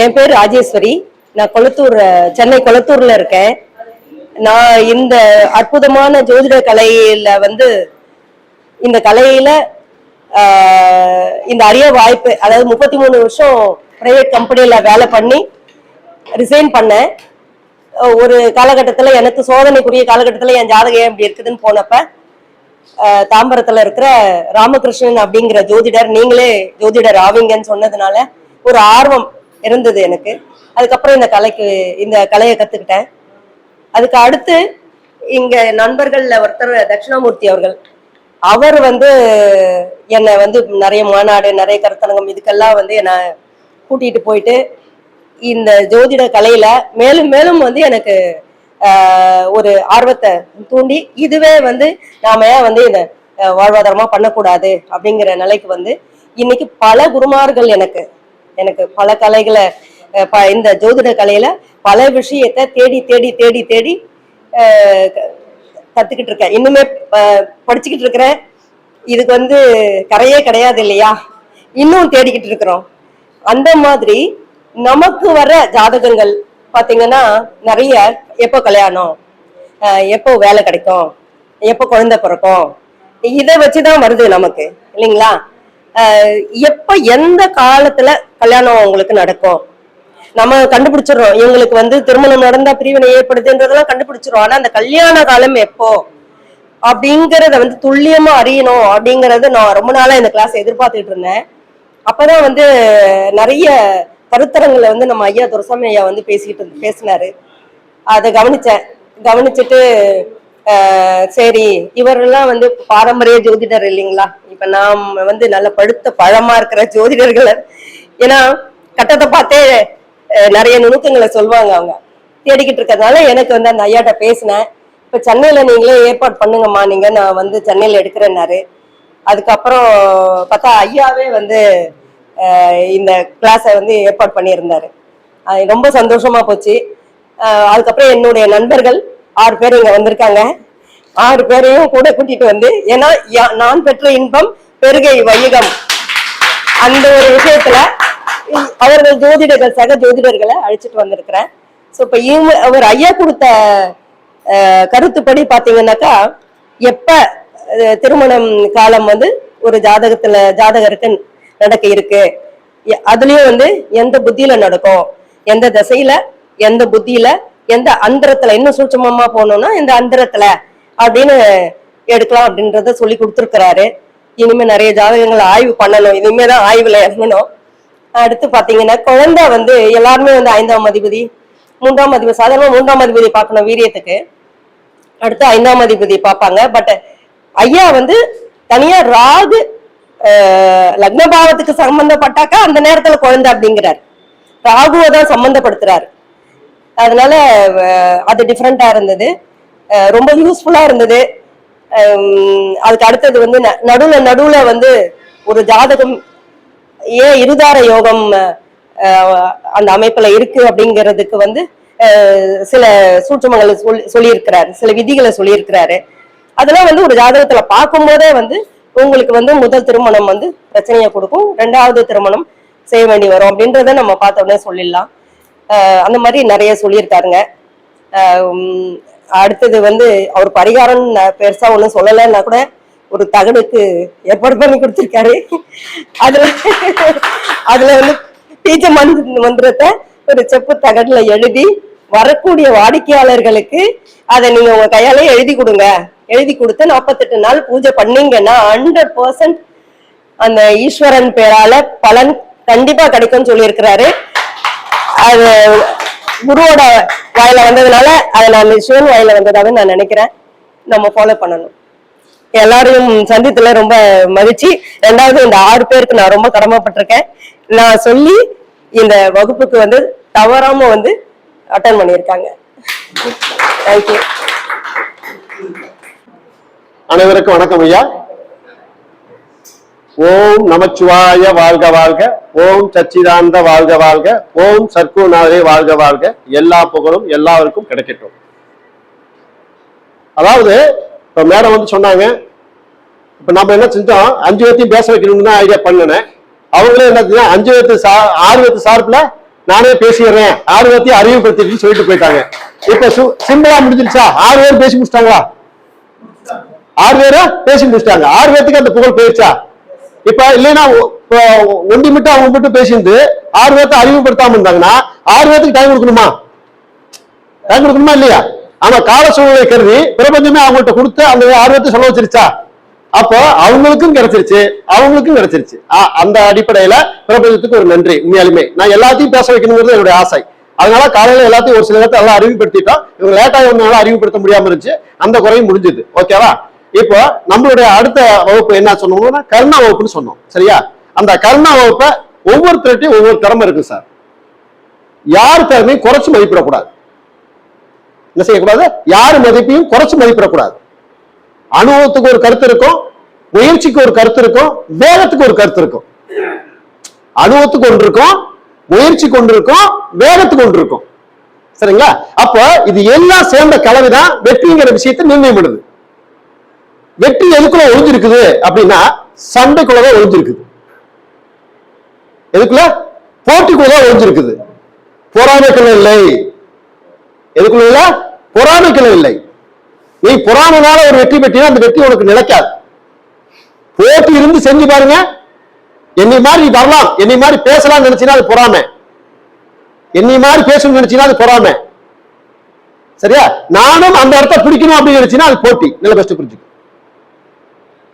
என் பேர் ராஜேஸ்வரி. நான் கொளத்தூர், சென்னை கொளத்தூர்ல இருக்கேன். நான் இந்த அற்புதமான ஜோதிட கலையில வந்து இந்த கலையில இந்த அரிய வாய்ப்பு, அதாவது 33 வருஷம் பிரைவேட் கம்பெனியில வேலை பண்ணி ரிசைன் பண்ணேன். ஒரு காலகட்டத்துல எனக்கு சோதனைக்குரிய காலகட்டத்துல என் ஜாதகம் ஏன் இப்படி இருக்குதுன்னு போனப்ப தாம்பரத்துல இருக்கிற ராமகிருஷ்ணன் அப்படிங்கிற ஜோதிடர், நீங்களே ஜோதிடர் ஆவீங்கன்னு சொன்னதுனால ஒரு ஆர்வம் இருந்தது எனக்கு. அதுக்கப்புறம் இந்த கலையை கத்துக்கிட்டேன். அதுக்கு அடுத்து இங்க நண்பர்கள்ல ஒருத்தர் தட்சிணாமூர்த்தி அவர்கள், அவர் வந்து என்னை வந்து நிறைய மாநாடு, நிறைய கருத்தரங்கம் இதுக்கெல்லாம் வந்து என்னை கூட்டிட்டு போயிட்டு இந்த ஜோதிட கலையில மேலும் மேலும் வந்து எனக்கு ஒரு ஆர்வத்தை தூண்டி, இதுவே வந்து நாம ஏன் வந்து இந்த வாழ்வாதாரமா பண்ணக்கூடாது அப்படிங்கிற நிலைக்கு வந்து இன்னைக்கு பல குருமார்கள் எனக்கு பல கலைகளை இந்த ஜோதிட கலையில பல விஷயத்தை தேடி தேடி தேடி தேடி கத்துக்கிட்டு இருக்கேன். இன்னுமே படிச்சுக்கிட்டு இருக்கிறேன். இதுக்கு வந்து கரையே கிடையாது இல்லையா, இன்னும் தேடிக்கிட்டு இருக்கிறோம். அந்த மாதிரி நமக்கு வர ஜாதகங்கள் பாத்தீங்கன்னா நிறைய, எப்போ கல்யாணம், எப்போ வேலை கிடைக்கும், எப்போ குழந்தை பிறக்கும், இதை வச்சுதான் வருது நமக்கு இல்லைங்களா. எப்ப எந்த காலத்துல கல்யாணம் உங்களுக்கு நடக்கும் நம்ம கண்டுபிடிச்சிடறோம். இவங்களுக்கு வந்து திருமணம் நடந்தா பிரிவினை ஏற்படுதுன்றதெல்லாம் கண்டுபிடிச்சிடும். ஆனா அந்த கல்யாண காலம் எப்போ அப்படிங்கறத வந்து துல்லியமா அறியணும் அப்படிங்கறது நான் ரொம்ப நாளா இந்த கிளாஸ் எதிர்பார்த்துட்டு இருந்தேன். அப்பதான் வந்து நிறைய கருத்தரங்களை வந்து நம்ம ஐயா துரைசாமி ஐயா வந்து பேசினாரு. அதை கவனிச்சுட்டு சரி, இவரெல்லாம் வந்து பாரம்பரிய ஜோதிடர் இல்லைங்களா, இப்ப நாம் வந்து நல்ல படுத்த பழமா இருக்கிற ஜோதிடர்களை, ஏன்னா கட்டத்தை பார்த்தே நிறைய நுணுக்கங்களை சொல்லுவாங்க, அவங்க தேடிக்கிட்டு இருக்கிறதுனால எனக்கு வந்து அந்த ஐயாட்ட பேசினேன். இப்ப சென்னையில நீங்களே ஏற்பாடு பண்ணுங்கம்மா, நீங்க நான் வந்து சென்னையில எடுக்கிறேன்னாரு. அதுக்கப்புறம் பார்த்தா ஐயாவே வந்து இந்த கிளாஸை வந்து ஏற்பாடு பண்ணியிருந்தாரு. ரொம்ப சந்தோஷமா போச்சு. அதுக்கப்புறம் என்னுடைய நண்பர்கள் 6 பேர் இங்க வந்திருக்காங்க. 6 பேரையும் கூட கூட்டிட்டு வந்து, ஏன்னா நான் பெற்ற இன்பம் பெருகை வையகம் அந்த ஒரு விஷயத்துல அவர்கள் ஜோதிடர்கள், சக ஜோதிடர்களை அழைச்சிட்டு வந்திருக்கிறேன். ஸோ இப்ப அவர் ஐயா கொடுத்த கருத்துப்படி பாத்தீங்கன்னாக்கா, எப்ப திருமணம் காலம் வந்து ஒரு ஜாதகருக்கு நடக்க இருக்கு, அதுலயும் வந்து எந்த புத்தியில நடக்கும், எந்த திசையில, எந்த புத்தியில, எந்த அந்தரத்துல, இன்னும் சூட்சமமா போகணும்னா எந்த அந்தரத்துல அப்படின்னு எடுக்கலாம் அப்படின்றத சொல்லி கொடுத்துருக்கிறாரு. இனிமே நிறைய ஜாதகங்கள் ஆய்வு பண்ணணும், இனிமேதான் ஆய்வுல இறங்கணும். அடுத்து பாத்தீங்கன்னா குழந்தை வந்து எல்லாருமே வந்து 5ஆம் அதிபதி 3ஆம் அதிபதி, சாதாரண 3ஆம் அதிபதி பார்க்கணும் வீரியத்துக்கு, அடுத்து 5ஆம் அதிபதி பார்ப்பாங்க. பட் ஐயா வந்து தனியா ராகு லக்னபாவத்துக்கு சம்பந்தப்பட்டாக்கா அந்த நேரத்துல குழந்தை அப்படிங்கிறார், ராகுவை தான் சம்பந்தப்படுத்துறாரு. அதனால அது டிஃப்ரெண்டா இருந்தது, ரொம்ப யூஸ்ஃபுல்லா இருந்தது. அதுக்கு அடுத்தது வந்து நடுவுல வந்து ஒரு ஜாதகம் ஏன் இருதார யோகம் அந்த அமைப்புல இருக்கு அப்படிங்கிறதுக்கு வந்து சில சூட்சமங்களை சொல்லியிருக்கிறாரு, சில விதிகளை சொல்லியிருக்கிறாரு. அதெல்லாம் வந்து ஒரு ஜாதகத்துல பார்க்கும் போதே வந்து உங்களுக்கு வந்து முதல் திருமணம் வந்து பிரச்சனையை கொடுக்கும், 2வது திருமணம் செய்ய வேண்டி வரும் அப்படின்றத நம்ம பார்த்த உடனே சொல்லிடலாம். அந்த மாதிரி நிறைய சொல்லியிருக்காருங்க. அடுத்தது வந்து அவர் பரிகாரம் பெருசா ஒண்ணும் சொல்லலைன்னா கூட ஒரு தகடுக்கு ஏற்பாடு பண்ணி கொடுத்திருக்காரு. அதுல வந்து பீஜ மந்திரத்தை ஒரு செப்பு தகடுல எழுதி வரக்கூடிய வாடிக்கையாளர்களுக்கு அதை நீங்க உங்க கையாலே எழுதி கொடுங்க, எழுதி கொடுத்து 48 நாள் பூஜை பண்ணீங்கன்னா 100% அந்த ஈஸ்வரன் பேரால பலன் கண்டிப்பா கிடைக்கும்னு சொல்லியிருக்கிறாரு. அது குருவோட வாயில வந்ததுனால அதை நான் சிவன் வாயில வந்ததாக நான் நினைக்கிறேன். நம்ம ஃபாலோ பண்ணணும். எல்லாரையும் சந்தித்துல ரொம்ப மகிழ்ச்சி. 2வது இந்த 6 பேருக்கு நான் ரொம்ப கடமைப்பட்டிருக்கேன். நான் சொல்லி இந்த வகுப்புக்கு வந்து தவறாம வந்து அட்டன் பண்ணியிருக்காங்க. தேங்க்யூ. அனைவருக்கும் வணக்கம் ஐயா. ஓம் நமச்சிவாய வாழ்க வாழ்க, ஓம் சச்சிதானந்த வாழ்க வாழ்க, ஓம் சர்க்குநாதே வாழ்க வாழ்க. எல்லா புகழும் எல்லாருக்கும் கிடைக்கட்டும். அதாவது இப்ப மேடம் வந்து சொன்னாங்க, இப்ப நம்ம என்ன செஞ்சோம், 5 பேர்த்தையும் பேச வைக்கணும்னு தான் ஐடியா பண்ணினேன். அவங்களே என்ன 6 பேர்த்து சார்பில் நானே பேசிடுறேன், 6 பேர்த்தையும் அறிவுப்படுத்திட்டு சொல்லிட்டு போயிட்டாங்க. இப்ப சிம்பிளா முடிஞ்சிருச்சா? 6 பேர் பேசி முடிச்சிட்டாங்களா? 6 பேரா பேசி முடிச்சிட்டாங்க. 6 பேர்த்துக்கு அந்த புகழ் போயிடுச்சா? இப்ப இல்லைன்னா ஒண்டி மட்டும் அவங்க மட்டும் பேசிட்டு 6 பேர்த்த அறிவுப்படுத்தாம இருந்தாங்கன்னா 6 பேர்த்துக்கு டைம் கொடுக்கணுமா? டைம் கொடுக்கணுமா இல்லையா? ஆனா கால சூழ்நிலை கருதி பிரபஞ்சமே அவங்கள்ட்ட கொடுத்து அந்த 6 பேர்த்து சொல்ல வச்சிருச்சா? அப்போ அவங்களுக்கும் கிடைச்சிருச்சு, அவங்களுக்கும் கிடைச்சிருச்சு. அந்த அடிப்படையில பிரபஞ்சத்துக்கு ஒரு நன்றி. உண்மையாலுமே நான் எல்லாத்தையும் பேச வைக்கணுங்கிறது என்னுடைய ஆசை. அதனால காலையில எல்லாத்தையும் ஒரு சில நேரத்தை எல்லாம் அறிவுப்படுத்திட்டோம். இவங்க லேட்டா ஒன்னால அறிவுப்படுத்த முடியாம இருந்துச்சு, அந்த குறையும் முடிஞ்சது. ஓகேவா? இப்போ நம்மளுடைய அடுத்த வகுப்பு என்ன சொன்னோம்னா கர்ண வகுப்புன்னு சொன்னோம். சரியா? அந்த கர்ண வகுப்பை ஒவ்வொருத்தருட்டையும் ஒவ்வொரு திறமை இருக்கு சார். யார் திறமையும் குறைச்சு மதிப்பிடக்கூடாது. என்ன செய்யக்கூடாது? யார் மதிப்பையும் குறைச்சு மதிப்பிடக்கூடாது. அனுபவத்துக்கு ஒரு கருத்து இருக்கும், முயற்சிக்கு ஒரு கருத்து இருக்கும், வேகத்துக்கு ஒரு கருத்து இருக்கும். அனுபவத்துக்கு ஒன்று இருக்கும், முயற்சிக்கு ஒன்று இருக்கும், வேகத்துக்கு ஒன்று இருக்கும். சரிங்களா? அப்ப இது எல்லாம் சேர்ந்த கலவைதான் வெற்றிங்கிற விஷயத்தை நிர்ணயம் பண்ணுது. வெற்றி எதுக்குள்ள ஒழிஞ்சிருக்குது அப்படின்னா சண்டைக்குள்ளதான் ஒழிஞ்சிருக்குது. எதுக்குள்ள? போட்டிக்குள்ளதான் ஒழிஞ்சிருக்குது. பொறாமைக்குள்ள இல்லை. எதுக்குள்ள? பொறாமைக்குள்ள இல்லை. நீ பொறாமைனால ஒரு வெற்றி பெற்றினா அந்த வெற்றி உனக்கு நிலைக்காது. போட்டி இருந்து செஞ்சு பாருங்க. என்னை மாதிரி வரலாம், என்னை மாதிரி பேசலாம் நினைச்சினா அது பொறாமை. என்னை மாதிரி பேசணும்னு நினைச்சினா அது பொறாமை. சரியா? நானும் அந்த இடத்த பிடிக்கணும் அப்படின்னு நினைச்சினா அது போட்டி. நல்ல கஷ்டம் புரிஞ்சுக்க.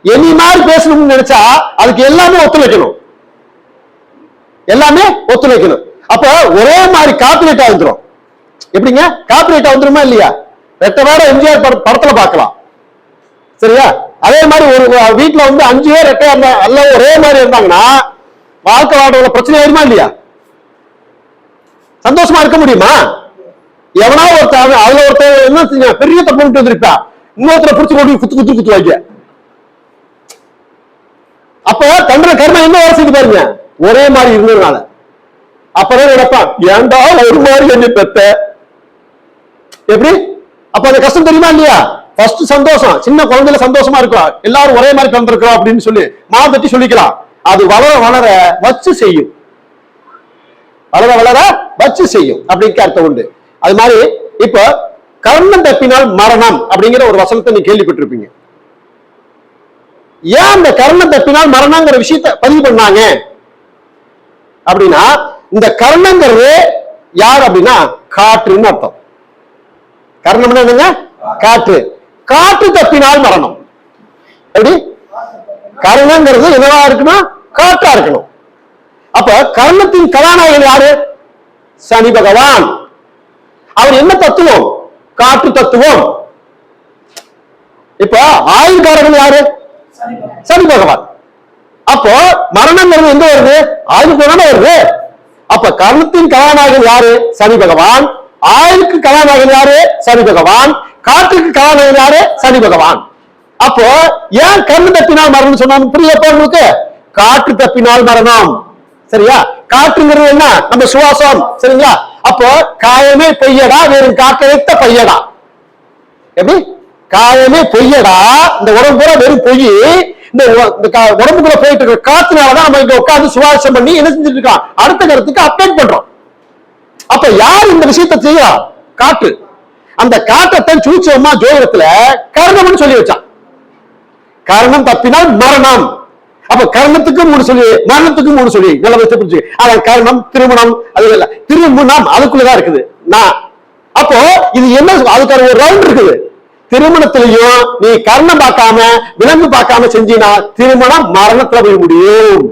என்னை மாதிரி பேசணும்னு நினைச்சா அதுக்கு எல்லாமே ஒத்துழைக்கணும், எல்லாமே ஒத்துழைக்கணும். அப்ப ஒரே மாதிரி காப்பிரைட்டா வந்துடும். எப்படிங்க? காப்பிரைட்டா வந்துருமா இல்லையா? ரெட்டவேட எம்ஜிஆர் படத்துல பார்க்கலாம். சரியா? அதே மாதிரி ஒரு வீட்டுல வந்து 5 பேர் ரெட்டையா இருந்தா எல்லாம் ஒரே மாதிரி இருந்தாங்கன்னா வாழ்க்கை வாழ்ற பிரச்சனை ஆயிருமா இல்லையா? சந்தோஷமா இருக்க முடியுமா? எவனா ஒருத்தர் அதுல ஒருத்தர் என்ன பெரிய தப்பு பண்ணிட்டு வந்திருப்பா, இன்னொருத்தரை பிடிச்சு கொண்டு குத்து குத்துவாங்க. அப்ப தண்டனை கர்ம என்ன வேலை செய்து பாருங்க, ஒரே மாதிரி இருந்ததுனால. அப்பதான் நினைப்பான், ஏண்டா ஒரு மாதிரி என்ன பெத்த. எப்படி? அப்ப அந்த கஷ்டம் தெரியுமா இல்லையா? ஃபர்ஸ்ட் சந்தோஷம், சின்ன குழந்தைல சந்தோஷமா இருக்கும், எல்லாரும் ஒரே மாதிரி பிறந்திருக்கிறோம் அப்படின்னு சொல்லி மாதட்டி சொல்லிக்கலாம். அது வளர வளர வச்சு செய்யும், வளர வளர வச்சு செய்யும் அப்படின்னு அர்த்தம் உண்டு. அது மாதிரி இப்ப கர்ணம் தப்பினால் மரணம் அப்படிங்கிற ஒரு வசனத்தை நீ கேள்விப்பட்டிருப்பீங்க. ஏன் அந்த கர்ணம் தப்பினால் மரணங்கிற விஷயத்தை பதிவு பண்ணாங்க? அப்படின்னா இந்த கர்ணங்கிறது யார் அப்படின்னா காற்றுன்னு அர்த்தம். கர்ணம்னா என்னங்க? காற்று. காற்று தப்பினால் மரணம். எப்படி? கர்ணங்கிறது என்னவா இருக்குன்னா காற்றா இருக்கணும். அப்ப கர்ணத்தின் கதாநாயகன் யாரு? சனி பகவான். அவர் என்ன தத்துவம்? காற்று தத்துவம். இப்ப ஆயுள்காரர்கள் யாரு? சனி பகவான். அப்போ மரணங்கிறது எங்க வருது? ஆயுளுக்கு தானே வருது. அப்ப கர்ணத்தின் கதாநாயகன் யாரு? சனி பகவான். ஆயுளுக்கு கதாநாயகன் யாரு? சனி பகவான். காற்றுக்கு கதாநாயகன் யாரு? சனி பகவான். அப்போ ஏன் கர்ண தப்பினால் மரணம் சொன்னாங்க? புரியப்ப உங்களுக்கு? காற்று தப்பினால் மரணம். சரியா? காற்றுங்கிறது என்ன? நம்ம சுவாசம். சரிங்களா? அப்போ காயமே பொய்யடா, வெறும் காற்றழைத்த பையடா. எப்படி? காயமே பொய்யடா, இந்த உடம்பு பூரா வெறும் பொய். இந்த உடம்புக்குள்ள போயிட்டு இருக்க காத்துனாலதான் நம்ம இங்க உட்கார்ந்து சுவாசம் பண்ணி என்ன செஞ்சுட்டு இருக்கோம்? அடுத்த கருத்துக்கு அப்டேட் பண்றோம். அப்ப யார் இந்த விஷயத்தை செய்யறா? காற்று. அந்த காற்றத்தான் சூட்சமா ஜோதிடத்துல கர்ணம்னு சொல்லி வச்சான். கர்ணம் தப்பினால் மரணம். அப்ப கர்ணத்துக்கு 3 சொல்லி, மரணத்துக்கு 3 சொல்லி. நல்ல புரிஞ்சு. அதான் கர்ணம், திருமணம், அது இல்ல திருமணம் அதுக்குள்ளதான் இருக்குது. அப்போ இது என்ன? அதுக்கான ஒரு ரவுண்ட் இருக்குது. திருமணத்திலையும் நீ கர்ணம் பார்க்காம விலங்கு பார்க்காம செஞ்சினா திருமணம் மரணத்துல போய் முடியும்.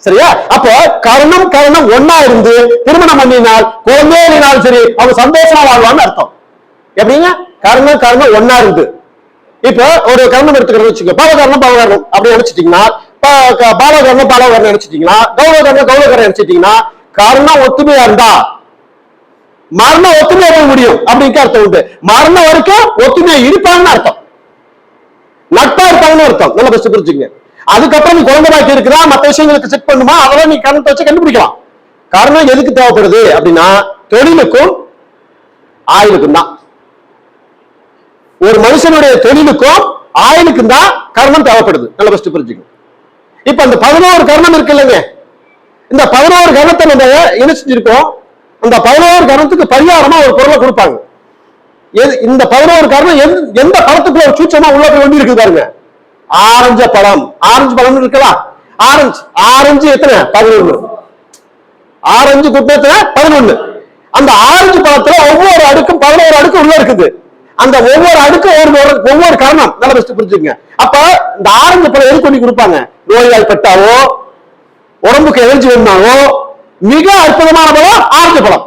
சரியா? அப்போ கர்ணம் ஒன்னா இருந்து திருமணம் பண்ணினால் குழந்தையினாலும் சரி அவங்க சந்தோஷமா வாழ்வான்னு அர்த்தம். எப்படிங்க? கர்ணம் ஒன்னா இருந்து. இப்போ ஒரு கர்ணம் எடுத்துக்கிறோம் வச்சுக்கோ. பாவகர்ணம் அப்படி நினைச்சிட்டீங்கன்னா, பாலகர்ணம் நினைச்சிட்டீங்கன்னா, கௌரவகர்ணம் நினைச்சிட்டீங்கன்னா, கர்ணம் ஒத்துமையா இருந்தா மரணம் ஒத்துமையா போய் முடியும் அப்படின்னு அர்த்தம் உண்டு. மரணம் வரைக்கும் ஒத்துமையா இருப்பாங்கன்னு அர்த்தம். நட்பா இருப்பாங்கன்னு அர்த்தம். நல்லா பெஸ்ட் புரிஞ்சுங்க. அதுக்கப்புறம் நீ குழந்தை பாக்கி இருக்குதா, மற்ற விஷயங்களுக்கு செக் பண்ணுமா, அதெல்லாம் நீ கர்ணத்தை வச்சு கண்டுபிடிக்கலாம். காரணம் எதுக்கு தேவைப்படுது அப்படின்னா தொழிலுக்கும் ஆயுளுக்கும் தான். ஒரு மனுஷனுடைய தொழிலுக்கும் ஆயுளுக்கும் தான் கர்ணம் தேவைப்படுது. நல்ல பெஸ்ட் புரிஞ்சுங்க. இப்ப அந்த 11 கர்ணம் இருக்கு இல்லைங்க, இந்த 11 கர்ணத்தை நம்ம என்ன செஞ்சிருக்கோம்? அந்த 11 கர்ணத்துக்கு பரிகாரமா ஒரு பொருளை கொடுப்பாங்க. இந்த 11 கர்ணம் எந்த பழத்துக்குள்ள ஒரு சூட்சமா உள்ள போய் வேண்டி இருக்குது பாருங்க. ஆரஞ்சு பழம். ஆரஞ்சு பழம் இருக்கலாம். ஆரஞ்சு எத்தனை? 11. ஆரஞ்சு குட்டத்துல 11. அந்த ஆரஞ்சு பழத்துல ஒவ்வொரு அடுக்கும் 11 அடுக்கு உள்ள இருக்குது. அந்த ஒவ்வொரு அடுக்கும் ஒவ்வொரு கர்ணம். நல்ல பெஸ்ட் புரிஞ்சுங்க. அப்ப இந்த ஆரஞ்சு பழம் எது பண்ணி கொடுப்பாங்க? நோய்வாய்ப்பட்டாவோ உடம்புக்கு எனர்ஜி வேணுமாவோ மிக அற்புதமான பழம் ஆரஞ்சு பழம்.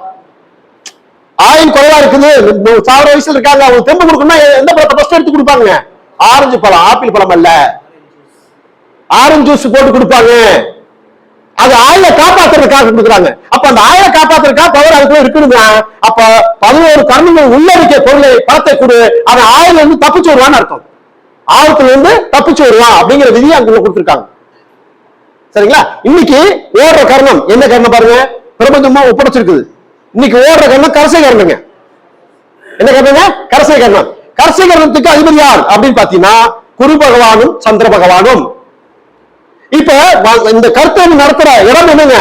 ஆயுள் குறைவா இருக்குது, 1000 வயசுல இருக்காங்க, அவங்க தெம்பு கொடுக்கணும்னா எந்த பழத்தை ஃபர்ஸ்ட் எடுத்து கொடுப்பாங்க? ஆரஞ்சு பழம். ஆப்பிள் பழம் அல்ல. ஆரஞ்சு ஜூஸ் போட்டு கொடுப்பாங்க. அது ஆயில காப்பாத்துறதுக்காக கொடுக்குறாங்க. அப்ப அந்த ஆயில காப்பாத்துறதுக்காக பவர் அதுக்குள்ள இருக்கணுங்க. அப்ப 11 கர்ணங்கள் உள்ள இருக்க பொருளை பழத்தை கொடு, அவன் ஆயில இருந்து தப்பிச்சு வருவான்னு அர்த்தம். ஆபத்துல இருந்து தப்பிச்சு வருவான் அப்படிங்கிற விதியை அங்குள்ள கொடுத்துருக்காங்க. சரிங்களா? இன்னைக்கு ஓடுற கர்ணம் என்ன கர்ணம் பாருங்க, பிரபஞ்சமா ஒப்படைச்சிருக்குது. இன்னைக்கு ஓடுற கர்ணம் கரசை கர்ணங்க. என்ன கர்ணங்க? கரசை கர்ணம். கரசை கர்ணத்துக்கு அதிபதி யார் அப்படின்னு பாத்தீங்கன்னா குரு பகவானும் சந்திர பகவானும். இப்ப இந்த கருத்தை நடத்துற இடம் என்னங்க?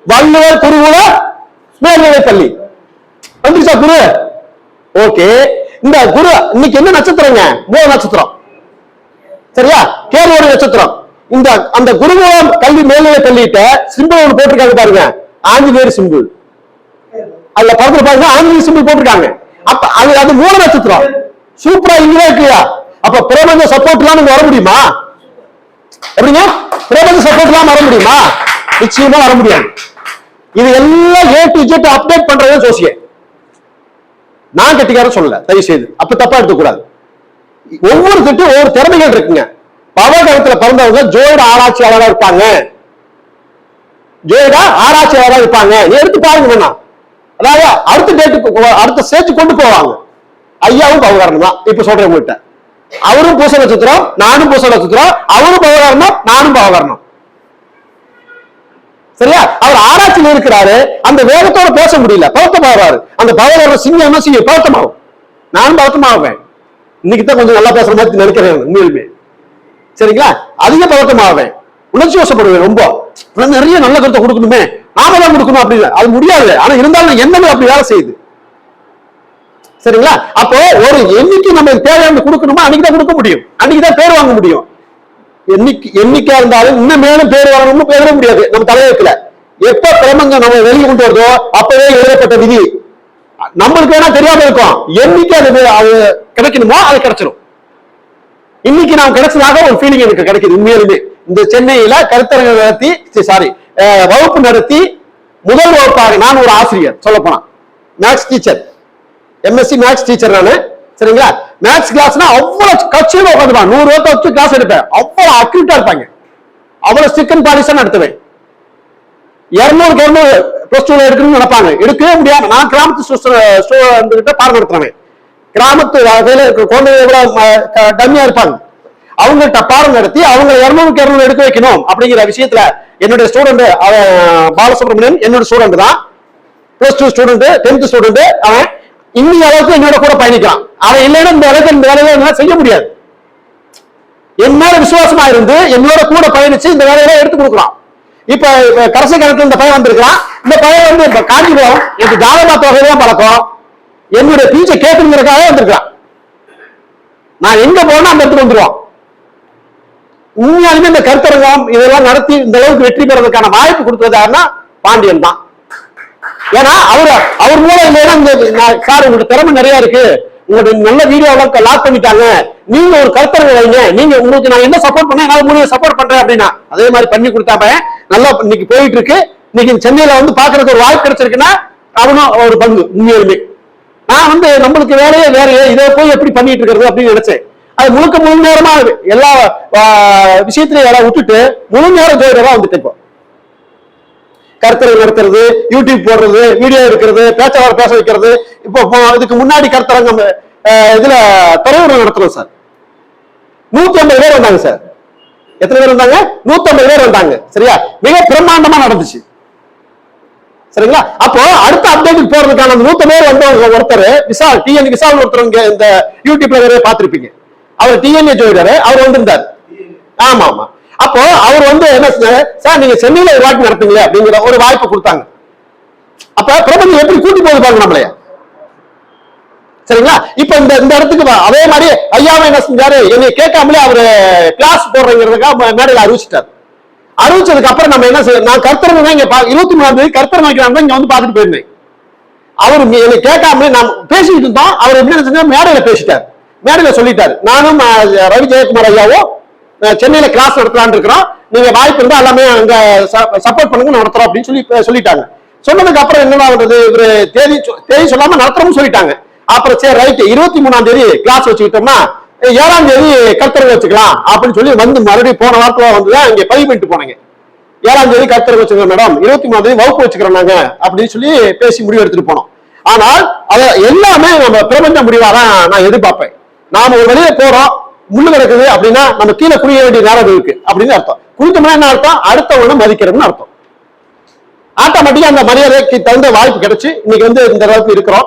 வள்ளுவர் குருகுல மேல்நிலை பள்ளி. வந்துருச்சா குரு? ஓகே. இந்த குரு இன்னைக்கு என்ன நட்சத்திரங்க? மூல நட்சத்திரம். சரியா? கேதுவோட நட்சத்திரம். அந்த குருகுலம் கல்வி மேல்நிலை பள்ளிட்ட சிம்பிள் ஒன்று போட்டிருக்காங்க பாருங்க, ஆஞ்சநேயர் சிம்பிள். அதுல படத்துல பாருங்க ஆஞ்சநேயர் சிம்பிள் போட்டிருக்காங்க. அப்ப அது மூல நட்சத்திரம். சூப்பரா இங்கே இருக்குயா. அப்ப பிரபஞ்ச சப்போர்ட் எல்லாம் நீங்க வர முடியுமா? எப்படிங்க? பிரபஞ்ச சப்போர்ட் எல்லாம் வர முடியுமா? நிச்சயமா வர முடியாது. இது எல்லாம் A to Z அப்டேட் பண்றது சோசிய. நான் கட்டிக்காரன் சொல்லல, தயவு செய்து அப்ப தப்பா எடுத்துக்கூடாது. ஒவ்வொரு திட்டம் ஒவ்வொரு திறமைகள் இருக்குங்க. பவகரத்துல பிறந்தவங்க ஜோதிட ஆராய்ச்சியாளராக இருப்பாங்க. ஜோதிட ஆராய்ச்சியாளராக இருப்பாங்க. எடுத்து பாருங்க வேணா. அதாவது அடுத்த டேட்டுக்கு அடுத்த ஸ்டேஜ் கொண்டு போவாங்க. ஐயாவும் பவகாரணம் தான். இப்ப சொல்றேன் உங்கள்கிட்ட. அவரும் பூச நட்சத்திரம், நானும் பூச நட்சத்திரம். அவரும் பவகாரணம், நானும் பவகாரணம். சரியா? அவர் ஆராய்ச்சியில் இருக்கிறாரு. அந்த வேகத்தோட பேச முடியல, பதட்டமாவாரு. அந்த பவகாரணம் சிங்கம் சிங்கம் பதட்டமாகும். நானும் பதட்டமாவேன். இன்னைக்கு தான் கொஞ்சம் நல்லா பேசுற மாதிரி நினைக்கிறேன் உண்மையிலுமே. சரிங்களா? அதிக பதட்டமாவேன், உணர்ச்சி வசப்படுவேன். ரொம்ப நிறைய நல்ல கருத்தை கொடுக்கணுமே, நாம தான் கொடுக்கணும் அப்படின்னு அது முடியாது. ஆனா இருந்தாலும் எண்ணமே அப்படி வேலை செய்யுது. சரிங்களா? அப்போ ஒரு எண்ணிக்கை நம்ம தேவையான கொடுக்கணுமா அன்னைக்குதான் கொடுக்க முடியும், அன்னைக்குதான் பேர் வாங்க முடியும். எண்ணிக்கையா இருந்தாலும் இன்னும் மேலும் பேர் வரணும்னு எழுத முடியாது நம்ம தலைவருக்குல. எப்ப பிரபஞ்சம் நம்ம வெளியே கொண்டு வருதோ அப்பவே எழுதப்பட்ட விதி. நம்மளுக்கு வேணா தெரியாம இருக்கும், எண்ணிக்கை அது கிடைக்கணுமோ அது கிடைச்சிடும். இன்னைக்கு நான் கிடைச்சதாக ஒரு ஃபீலிங் எனக்கு கிடைக்குது உண்மையிலுமே. இந்த சென்னையில கருத்தரங்க நடத்தி வகுப்பு நடத்தி முதல் வகுப்பாக நான் ஒரு ஆசிரியர், சொல்ல போனா maths teacher, MSc maths teacher நானு. சரிங்களா, மேக்ஸ் கிளாஸ்னா அவ்வளவு கட்சியில உட்காந்துப்பாங்க, 100 பேர்த்த வச்சு கிளாஸ் எடுப்பேன். அவ்வளவு அக்யூட்டா இருப்பாங்க, அவ்வளவு ஸ்ட்ரிக்ட் அண்ட் பாலிஷா நடத்துவேன். 200 பிளஸ் 2 எடுக்கணும்னு நினைப்பாங்க, எடுக்கவே முடியாது. நான் கிராமத்து ஸ்டூடெண்ட் பாடம் நடத்துறேன். கிராமத்து வகையில இருக்கிற குழந்தைங்க எவ்வளவு டம்மியா இருப்பாங்க, அவங்கள்ட்ட பாடம் நடத்தி அவங்க 200 எடுக்க வைக்கணும் அப்படிங்கிற விஷயத்துல என்னுடைய ஸ்டூடெண்ட் பாலசுப்ரமணியன் என்னோட ஸ்டூடெண்ட் தான். Plus 2 student, 10th student. அவன் இன்னி அளவுக்கு என்னோட கூட பயணிக்கிறான். அவன் இல்லைன்னா இந்த அளவுக்கு இந்த வேலையை செய்ய முடியாது. என் மேல விசுவாசமா இருந்து என்னோட கூட பயணிச்சு இந்த வேலையெல்லாம் எடுத்து கொடுக்குறான். இப்ப கரசை கணக்கு இந்த பையன் வந்திருக்கான். இந்த பையன் வந்து இப்ப காஞ்சிபுரம் எனக்கு ஜாதகா தொகைதான் பழக்கம், என்னுடைய பீச்சை கேட்குங்கிறதுக்காக வந்திருக்கான். நான் எங்க போனா அந்த இடத்துக்கு வந்துருவான். உண்மையாலுமே இந்த கருத்தரங்கம் இதெல்லாம் நடத்தி இந்த அளவுக்கு வெற்றி பெறதுக்கான வாய்ப்பு கொடுத்தது யாருன்னா பாண்டியன் தான். ஏன்னா அவர் மூலம் இல்லைன்னா சார் உங்களோட திறமை நிறைய இருக்கு, உங்களுடைய நல்ல வீடியோலாம் லாக் பண்ணிட்டாங்க, நீங்க ஒரு கருத்தரங்க வைங்க, நீங்க உங்களுக்கு நான் என்ன சப்போர்ட் பண்ணேன் என்னால முடியும் சப்போர்ட் பண்றேன் அப்படின்னா அதே மாதிரி பண்ணி கொடுத்தாப்ப நல்லா இன்னைக்கு போயிட்டு இருக்கு. இன்னைக்கு சென்னையில வந்து பாக்குறதுக்கு ஒரு வாய்ப்பு கிடைச்சிருக்குன்னா அவனும் ஒரு பங்கு. உண்மையிலுமே நான் வந்து நம்மளுக்கு வேலையே வேற, இதை போய் எப்படி பண்ணிட்டு இருக்கிறது அப்படின்னு நினைச்சேன். அது முழு நேரமா எல்லா விஷயத்திலையும் எல்லாம் விட்டுட்டு முழு நேரம் ஜோதிடரா வந்துட்டு இப்போ கருத்தரங்கு நடத்துறது, யூடியூப் போடுறது, வீடியோ எடுக்கிறது, பேச்சாளர் பேச வைக்கிறது. இப்போ இதுக்கு முன்னாடி கருத்தரங்கம் இதுல துறையூர் நடத்துறோம் சார். 150 பேர் வந்தாங்க சார். எத்தனை பேர் வந்தாங்க? 150 பேர் வந்தாங்க. சரியா, மிக பிரம்மாண்டமா நடந்துச்சு. சரிங்களா, அப்போ அடுத்த அப்டேட் போறதுக்கான 100 பேர் வந்து ஒருத்தர் விசால் டிஎன் விசால் ஒருத்தர் இந்த யூடியூப்ல வேற பாத்திருப்பீங்க. அவர் டிஎன்ஏ ஜோதிடர், அவர் வந்திருந்தார். ஆமா ஆமா. அப்போ அவர் வந்து என்ன சார் நீங்க சென்னையில ஒரு வாய்ப்பு நடத்துங்களே அப்படிங்கிற ஒரு வாய்ப்பு கொடுத்தாங்க. அப்ப பிரபஞ்சம் எப்படி கூட்டி போகுது பாருங்க நம்மளைய. சரிங்களா, இப்ப இந்த இடத்துக்கு அதே மாதிரி ஐயாவை என்ன செஞ்சாரு, என்னை கேட்காமலே அவரு கிளாஸ் போடுறதுக்காக மேடையில் அறிவிச்சிட்டாரு. அறிவிச்சதுக்கு அப்புறம் நம்ம என்ன செய்ய, நான் கருத்தரங்க தான் இங்க 23ஆம் தேதி கருத்தரங்க வைக்கிறாங்க இங்க வந்து பாத்துட்டு போயிருந்தேன். அவரு என்னை கேட்காமலே நான் பேசிட்டு இருந்தோம். அவர் எப்படி செஞ்சா மேடையில பேசிட்டார், மேடையில சொல்லிட்டாரு, நானும் ரவி ஜெயக்குமார் ஐயாவும் சென்னையில கிளாஸ் நடத்தலான்னு இருக்கிறோம், நீங்க வாய்ப்பு இருந்தா எல்லாமே அங்க சப்போர்ட் பண்ணுங்க நடத்துறோம் அப்படின்னு சொல்லிட்டாங்க. சொன்னதுக்கு அப்புறம் என்ன பண்றது, இவரு தேதி சொல்லாம நடத்துறோம்னு சொல்லிட்டாங்க. அப்புறம் சரி ரைட் 23ஆம் தேதி கிளாஸ் வச்சுக்கிட்டோம்னா 7ஆம் தேதி கருத்தரங்க வச்சுக்கலாம் அப்படின்னு சொல்லி வந்து மறுபடியும் போன வாரத்துல வந்துதான் இங்க பதிவு பண்ணிட்டு போனாங்க. 7ஆம் தேதி கருத்தரங்க வச்சுக்கிறோம் மேடம், 23ஆம் தேதி வகுப்பு வச்சுக்கிறோம் நாங்க அப்படின்னு சொல்லி பேசி முடிவு எடுத்துட்டு போனோம். ஆனால் அத எல்லாமே நம்ம பிரபஞ்ச முடிவாதான் நான் எதிர்பார்ப்பேன். நாம ஒரு வெளியே போறோம், முள்ளு கிடக்குது அப்படின்னா நம்ம கீழே குடிய வேண்டிய நேரம் இருக்கு அப்படின்னு அர்த்தம். குடிச்சோம்னா என்ன அர்த்தம், அடுத்தவங்க மதிக்கிறதுன்னு அர்த்தம். ஆட்டோமேட்டிக்கா அந்த மரியாதைக்கு தகுந்த வாய்ப்பு கிடைச்சு இன்னைக்கு வந்து இந்த அளவுக்கு இருக்கிறோம்.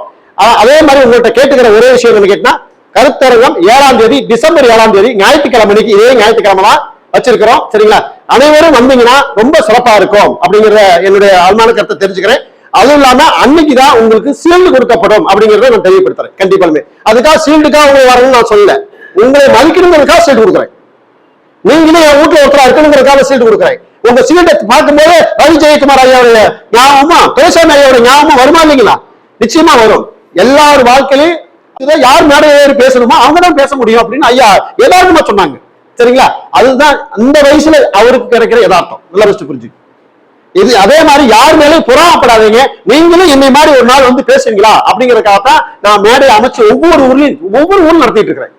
அதே மாதிரி உங்கள்கிட்ட கேட்டுக்கிற ஒரே விஷயம் என்ன கேட்டா, கருத்தரங்கம் 7ஆம் தேதி டிசம்பர் 7ஆம் தேதி ஞாயிற்றுக்கிழமை இதே ஞாயிற்றுக்கிழமை தான் வச்சிருக்கிறோம். சரிங்களா, அனைவரும் வந்தீங்கன்னா ரொம்ப சிறப்பா இருக்கும் அப்படிங்கிற என்னுடைய ஆழ்மான கருத்தை தெரிஞ்சுக்கிறேன். அதுவும் இல்லாம அன்னைக்குதான் உங்களுக்கு சீல்டு கொடுக்கப்படும் அப்படிங்கறத நான் தெரியப்படுத்துறேன். கண்டிப்பாலுமே அதுக்காக சீல்டுக்காக உங்க வரணும்னு நான் சொல்லல, உங்களை மதிக்கணுங்கிறதுக்காக சீல்டு கொடுக்குறேன். நீங்களே என் வீட்டுல ஒருத்தரா இருக்கணுங்கிறதுக்காக சீல்டு கொடுக்குறேன். உங்க சீல்டை பார்க்கும்போது ரவி ஜெயக்குமார் ஐயாவுடைய ஞாபகமா துரைசாமி ஐயாவுடைய ஞாபகமா வருமா இல்லைங்களா? நிச்சயமா வரும். எல்லாரும் வாழ்க்கையிலும் யார் மேடையில பேசணுமோ அவங்கதான் பேச முடியும் அப்படின்னு ஐயா எல்லாருக்குமா சொன்னாங்க. சரிங்களா, அதுதான் அந்த வயசுல அவருக்கு கிடைக்கிற யதார்த்தம். நல்லா பெஸ்ட் புரிஞ்சு இது. அதே மாதிரி யார் மேலும் புறாமப்படாதீங்க. நீங்களும் என்னை மாதிரி ஒரு நாள் வந்து பேசுவீங்களா அப்படிங்கறதுக்காகத்தான் நான் மேடையை அமைச்சு ஒவ்வொரு ஊர்லயும் நடத்திட்டு இருக்கிறேன்.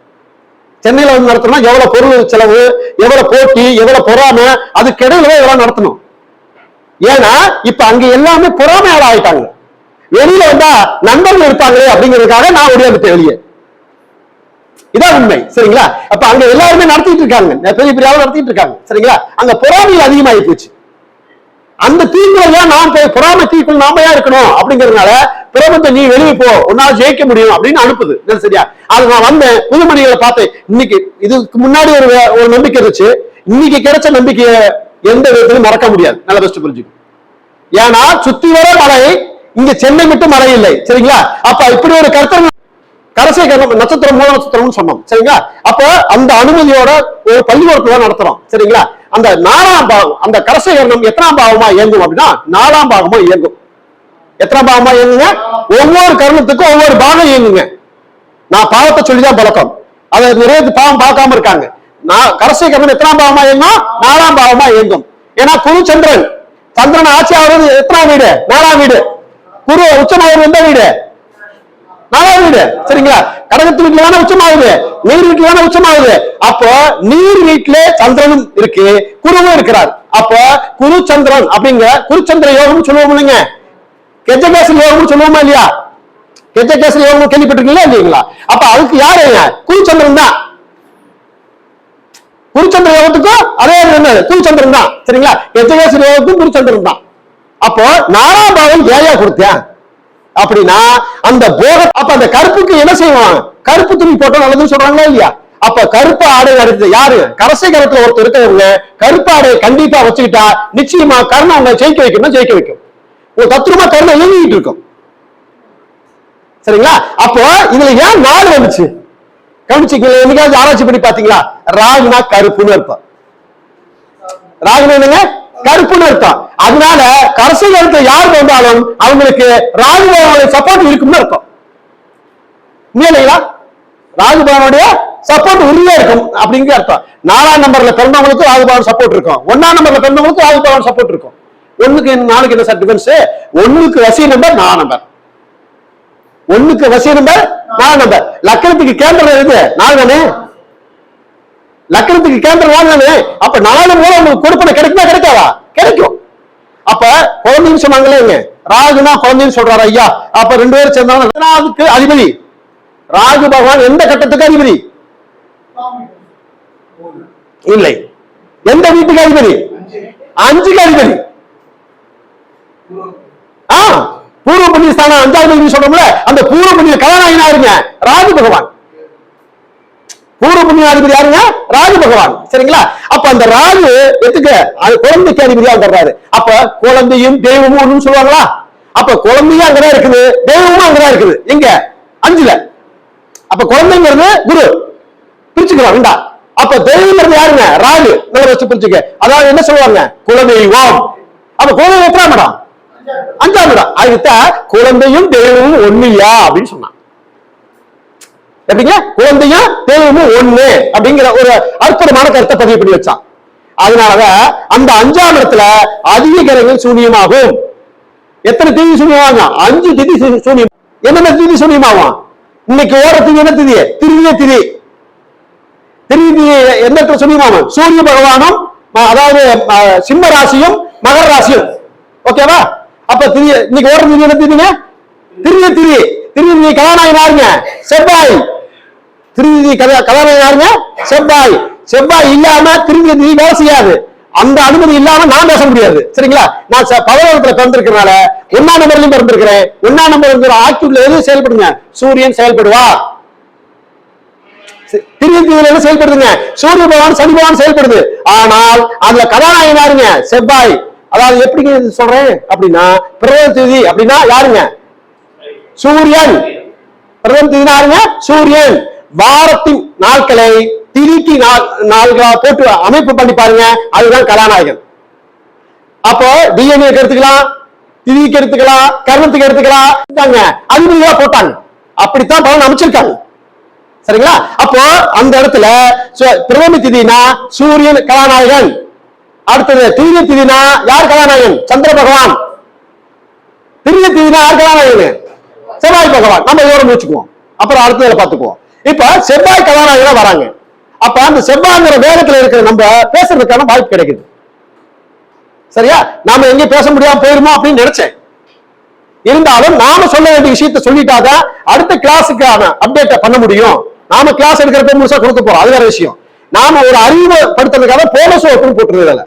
சென்னையில வந்து நடத்தணும், எவ்வளவு பொருள் செலவு, எவ்வளவு போட்டி, எவ்வளவு பொறாமை, அதுக்கு இடையில எவ்வளவு நடத்தணும். ஏன்னா இப்ப அங்க எல்லாமே பொறாமையாள ஆயிட்டாங்க. வெளியில வந்தா நண்பர்கள் இருப்பாங்களே அப்படிங்கிறதுக்காக நான் ஓடியாந்துட்டேன் வெளியே. இதான் உண்மை. சரிங்களா, அப்ப அங்க எல்லாருமே நடத்திட்டு இருக்காங்க, பெரிய பெரிய ஆளு நடத்திட்டு இருக்காங்க. சரிங்களா, அங்க பொறாமை அதிகமாகி போச்சு. அந்த தீக்குள்ள நான் பொறாமை தீக்குள் நாம ஏன் இருக்கணும் அப்படிங்கறதுனால பிரபஞ்சம் நீ வெளியே போ, உன்னால ஜெயிக்க முடியும் அப்படின்னு அனுப்புது. சரியா, அது நான் வந்தேன், புது மணிகளை பார்த்தேன். இன்னைக்கு இதுக்கு முன்னாடி ஒரு நம்பிக்கை இருந்துச்சு, இன்னைக்கு கிடைச்ச நம்பிக்கையை எந்த விதத்திலும் மறக்க முடியாது. நல்ல பெஸ்ட் புரிஞ்சுக்கும். ஏன்னா சுத்தி வர மழை, இங்க சென்னை மட்டும் மழை இல்லை. சரிங்களா, அப்ப இப்படி ஒரு கரசை கரணம் நட்சத்திரம் மூல நட்சத்திரம்னு சொன்னோம் சரிங்களா. அப்ப அந்த அனுமதியோட ஒரு பள்ளிக்கூடத்துல நடத்துறோம் சரிங்களா. அந்த 4ஆம் பாகம் அந்த கரசை கரணம் எத்தனாம் பாகமா இயங்கும் அப்படின்னா 4ஆம் பாகமா இயங்கும். எத்தனாம் பாகமா இயங்குங்க? ஒவ்வொரு கரணத்துக்கும் ஒவ்வொரு பாகம் இயங்குங்க. நான் பாவத்தை சொல்லிதான் பழக்கம், அதை நிறைய பாவம் பார்க்காம இருக்காங்க. நான் கரசை கரணம் எத்தனாம் பாகமா இயங்கும்? 4ஆம் பாகமா இயங்கும். ஏன்னா குரு சந்திரன், சந்திரன் ஆட்சி ஆகிறது எத்தனாம் வீடு? 4ஆம் வீடு. குரு உச்சமாகிறது எந்த வீடு? 4ஆம் வீடு சரிங்களா. கடகத்து வீட்டுல தானே உச்சமாகுது, நீர் வீட்டுல தானே உச்சமாகுது. அப்போ நீர் வீட்டுல சந்திரனும் இருக்கு, குருவும் இருக்கிறார். அப்ப குரு சந்திரன் அப்படிங்கிற குருச்சந்திர யோகம் சொல்லுவோம் இல்லைங்க, கெஜகேசல் யோகம் சொல்லுவோமா இல்லையா? கெஜகேசல் யோகம் கேள்விப்பட்டிருக்கீங்களா இல்லைங்களா? அப்ப அதுக்கு யாருங்க? குருச்சந்திரன் தான். குருச்சந்திர யோகத்துக்கும் அதே குருச்சந்திரன் தான் சரிங்களா. கெஜகேசல் யோகத்துக்கும் குருச்சந்திரன் தான். அப்போ 4ஆம் பாவம் ஏயா கொடுத்தேன் அப்படின்னா அந்த போக அப்ப அந்த கருப்புக்கு என்ன செய்வாங்க? கருப்பு துணி போட்டா நல்லதுன்னு சொல்றாங்களா இல்லையா? அப்ப கருப்பு ஆடை அடுத்து யாரு? கரசை கரத்துல ஒருத்தர் இருக்கிறவங்க கருப்பு ஆடை கண்டிப்பா வச்சுக்கிட்டா நிச்சயமா கர்ணம் அவங்க ஜெயிக்க வைக்கணும், ஜெயிக்க வைக்கும். ஒரு தத்ரூபமா கர்ணம் இயங்கிட்டு இருக்கும் சரிங்களா. அப்போ இதுல ஏன் 4 வந்துச்சு கவனிச்சிக்கல? என்னைக்காவது ஆராய்ச்சி பண்ணி பாத்தீங்களா? ராகுனா கருப்புன்னு இருப்பான். ராகுனா என்னங்க? கருப்புன்னு அர்த்தம். அதனால கரசை கருத்துல யார் வந்தாலும் அவங்களுக்கு ராகு பகவானுடைய சப்போர்ட் இருக்கும்னு அர்த்தம் இல்லைங்களா? ராகு பகவானுடைய சப்போர்ட் உறுதியா இருக்கும் அப்படிங்கிற அர்த்தம். 4ஆம் நம்பர்ல பிறந்தவங்களுக்கு ராகு பகவான் சப்போர்ட் இருக்கும், 1ஆம் நம்பர்ல பிறந்தவங்களுக்கு ராகு பகவான் சப்போர்ட் இருக்கும். 1க்கு 4க்கு என்ன சார் டிஃபரன்ஸ்? 1க்கு வசிய நம்பர் 4 நம்பர், 1க்கு வசிய நம்பர் 4 நம்பர். லக்கணத்துக்கு கேந்திரம் எது? 4 தானே. லக்கணத்துக்கு கேந்திரம் 4 தானே. அப்ப 4 மூலம் உங்களுக்கு கொடுப்பன கிடைக்குமா கிடைக்காதா? கிடைக்கும். அப்ப குழந்தைன்னு சொன்னாங்களே, ராகுனா குழந்தைன்னு சொல்றாரு ஐயா. அப்ப 2 பேரும் சேர்ந்தாலும் அதுக்கு அதிபதி ராகு பகவான் எந்த கட்டத்துக்கு அதிபதி? இல்லை. எந்த வீட்டுக்கு அதிபதி? 5க்கு அதிபதி. பூர்வ புண்ணிய ஸ்தானம் 5வது வீடு சொல்றோம்ல, அந்த பூர்வ புண்ணிய கதாநாயகனா இருங்க ராகு பகவான். பூர்வ புண்ணியாதிபதி யாருங்க? ராகு பகவான் சரிங்களா. அப்ப அந்த ராகு எதுக்கு? குழந்தைக்கு அதிபதியா வர்றாரு. அப்ப குழந்தையும் தெய்வமும் ஒண்ணுன்னு சொல்லுவாங்களா? அப்ப குழந்தையும் அங்கதான் இருக்குது, தெய்வமும் அங்கதான் இருக்குது. எங்க? 5ல. அப்ப குழந்தைங்கிறது குரு பிரிச்சுக்கலாம் வேண்டா. அப்ப தெய்வங்கிறது யாருங்க? ராகு. நல்லா வச்சு பிரிச்சுக்க. அதாவது என்ன சொல்லுவாங்க? குலதெய்வம். அப்ப குலதெய்வம் எத்தனாம் இடம்? 5ஆம் இடம். அதுதான் குழந்தையும் தெய்வமும் ஒண்ணுயா அப்படின்னு சொன்னான். எப்படிங்க? குழந்தையும் தெய்வமும் ஒண்ணு அப்படிங்கிற ஒரு அற்புதமான கருத்தை பதிவு பண்ணி வச்சான். அதனால அந்த 5ஆம் இடத்துல அதிக கிரகங்கள் சூன்யமாகும். எத்தனை திதி சூன்யமாகும்? 5 திதி சூன்யம். என்னென்ன திதி சூன்யமாகும்? இன்னைக்கு ஓர திதி என்ன திதி? திருவிய திதி. திருவிய திதி எந்த இடத்துல சூன்யமாகும்? சூரிய பகவானும் அதாவது சிம்ம ராசியும் மகர ராசியும். ஓகேவா? அப்ப திதி இன்னைக்கு ஓர திதி என்ன திதிங்க? திருவிய திதி. திருவிய திதி கதாநாயகன் யாருங்க? செவ்வாய். திருவிதி கதாநாயகன் யாருங்க? செவ்வாய். செவ்வாய் இல்லாம திருவிதி வேலை செய்யாது. அந்த அனுமதி இல்லாம நான் பேச முடியாது சரிங்களா. நான் பவனத்துல பிறந்திருக்கிறனால 1ஆம் நம்பர்லயும் பிறந்திருக்கிறேன். 1ஆம் நம்பர் ஆக்டிவ்ல எது செயல்படுங்க? சூரியன் செயல்படுவா. திருவிதியில எது செயல்படுதுங்க? சூரிய பகவான் சனி பகவான் செயல்படுது. ஆனால் அதுல கதாநாயகன் யாருங்க? செவ்வாய். அதாவது எப்படி சொல்றேன் அப்படின்னா பிரதம திதி அப்படின்னா யாருங்க? சூரியன். பிரதம திதினா யாருங்க? சூரியன். வாரத்தின் நாட்களை திதிக்கு நாள்களா போட்டு அமைப்பு பண்ணி பாருங்க, அதுதான் கதாநாயகன். அப்போ டிஎன்ஏ எடுத்துக்கலாம், திதிக்கு எடுத்துக்கலாம், கர்மத்துக்கு எடுத்துக்கலாம், அதிபதியா போட்டாங்க. அப்படித்தான் பலன் அமைச்சிருக்காங்க சரிங்களா. அப்போ அந்த இடத்துல பிரதம திதினா சூரியன் கதாநாயகன். அடுத்தது திரிய திதினா யார் கதாநாயகன்? சந்திர பகவான். திரிய திதினா யார் கதாநாயகன்? செவ்வாய் பகவான். நம்ம விவரம் வச்சுக்குவோம், அப்புறம் அடுத்ததுல பாத்துக்குவோம். இப்ப செவ்வாய் கதாநாயகனா வராங்க. அப்ப அந்த செவ்வாய்ங்கிற வேகத்துல இருக்கிற நம்ம பேசுறதுக்கான வாய்ப்பு கிடைக்குது சரியா. நாம எங்க பேச முடியாம போயிருமோ அப்படின்னு நினைச்சேன். இருந்தாலும் நாம சொல்ல வேண்டிய விஷயத்த சொல்லிட்டாதான் அடுத்த கிளாஸுக்கான அப்டேட் பண்ண முடியும். நாம கிளாஸ் எடுக்கிறப்ப முழுசா கொடுக்க போறோம், அது வேற விஷயம். நாம ஒரு அறிவுப்படுத்துறதுக்காக போனஸ் ஓட்டுன்னு போட்டுருது.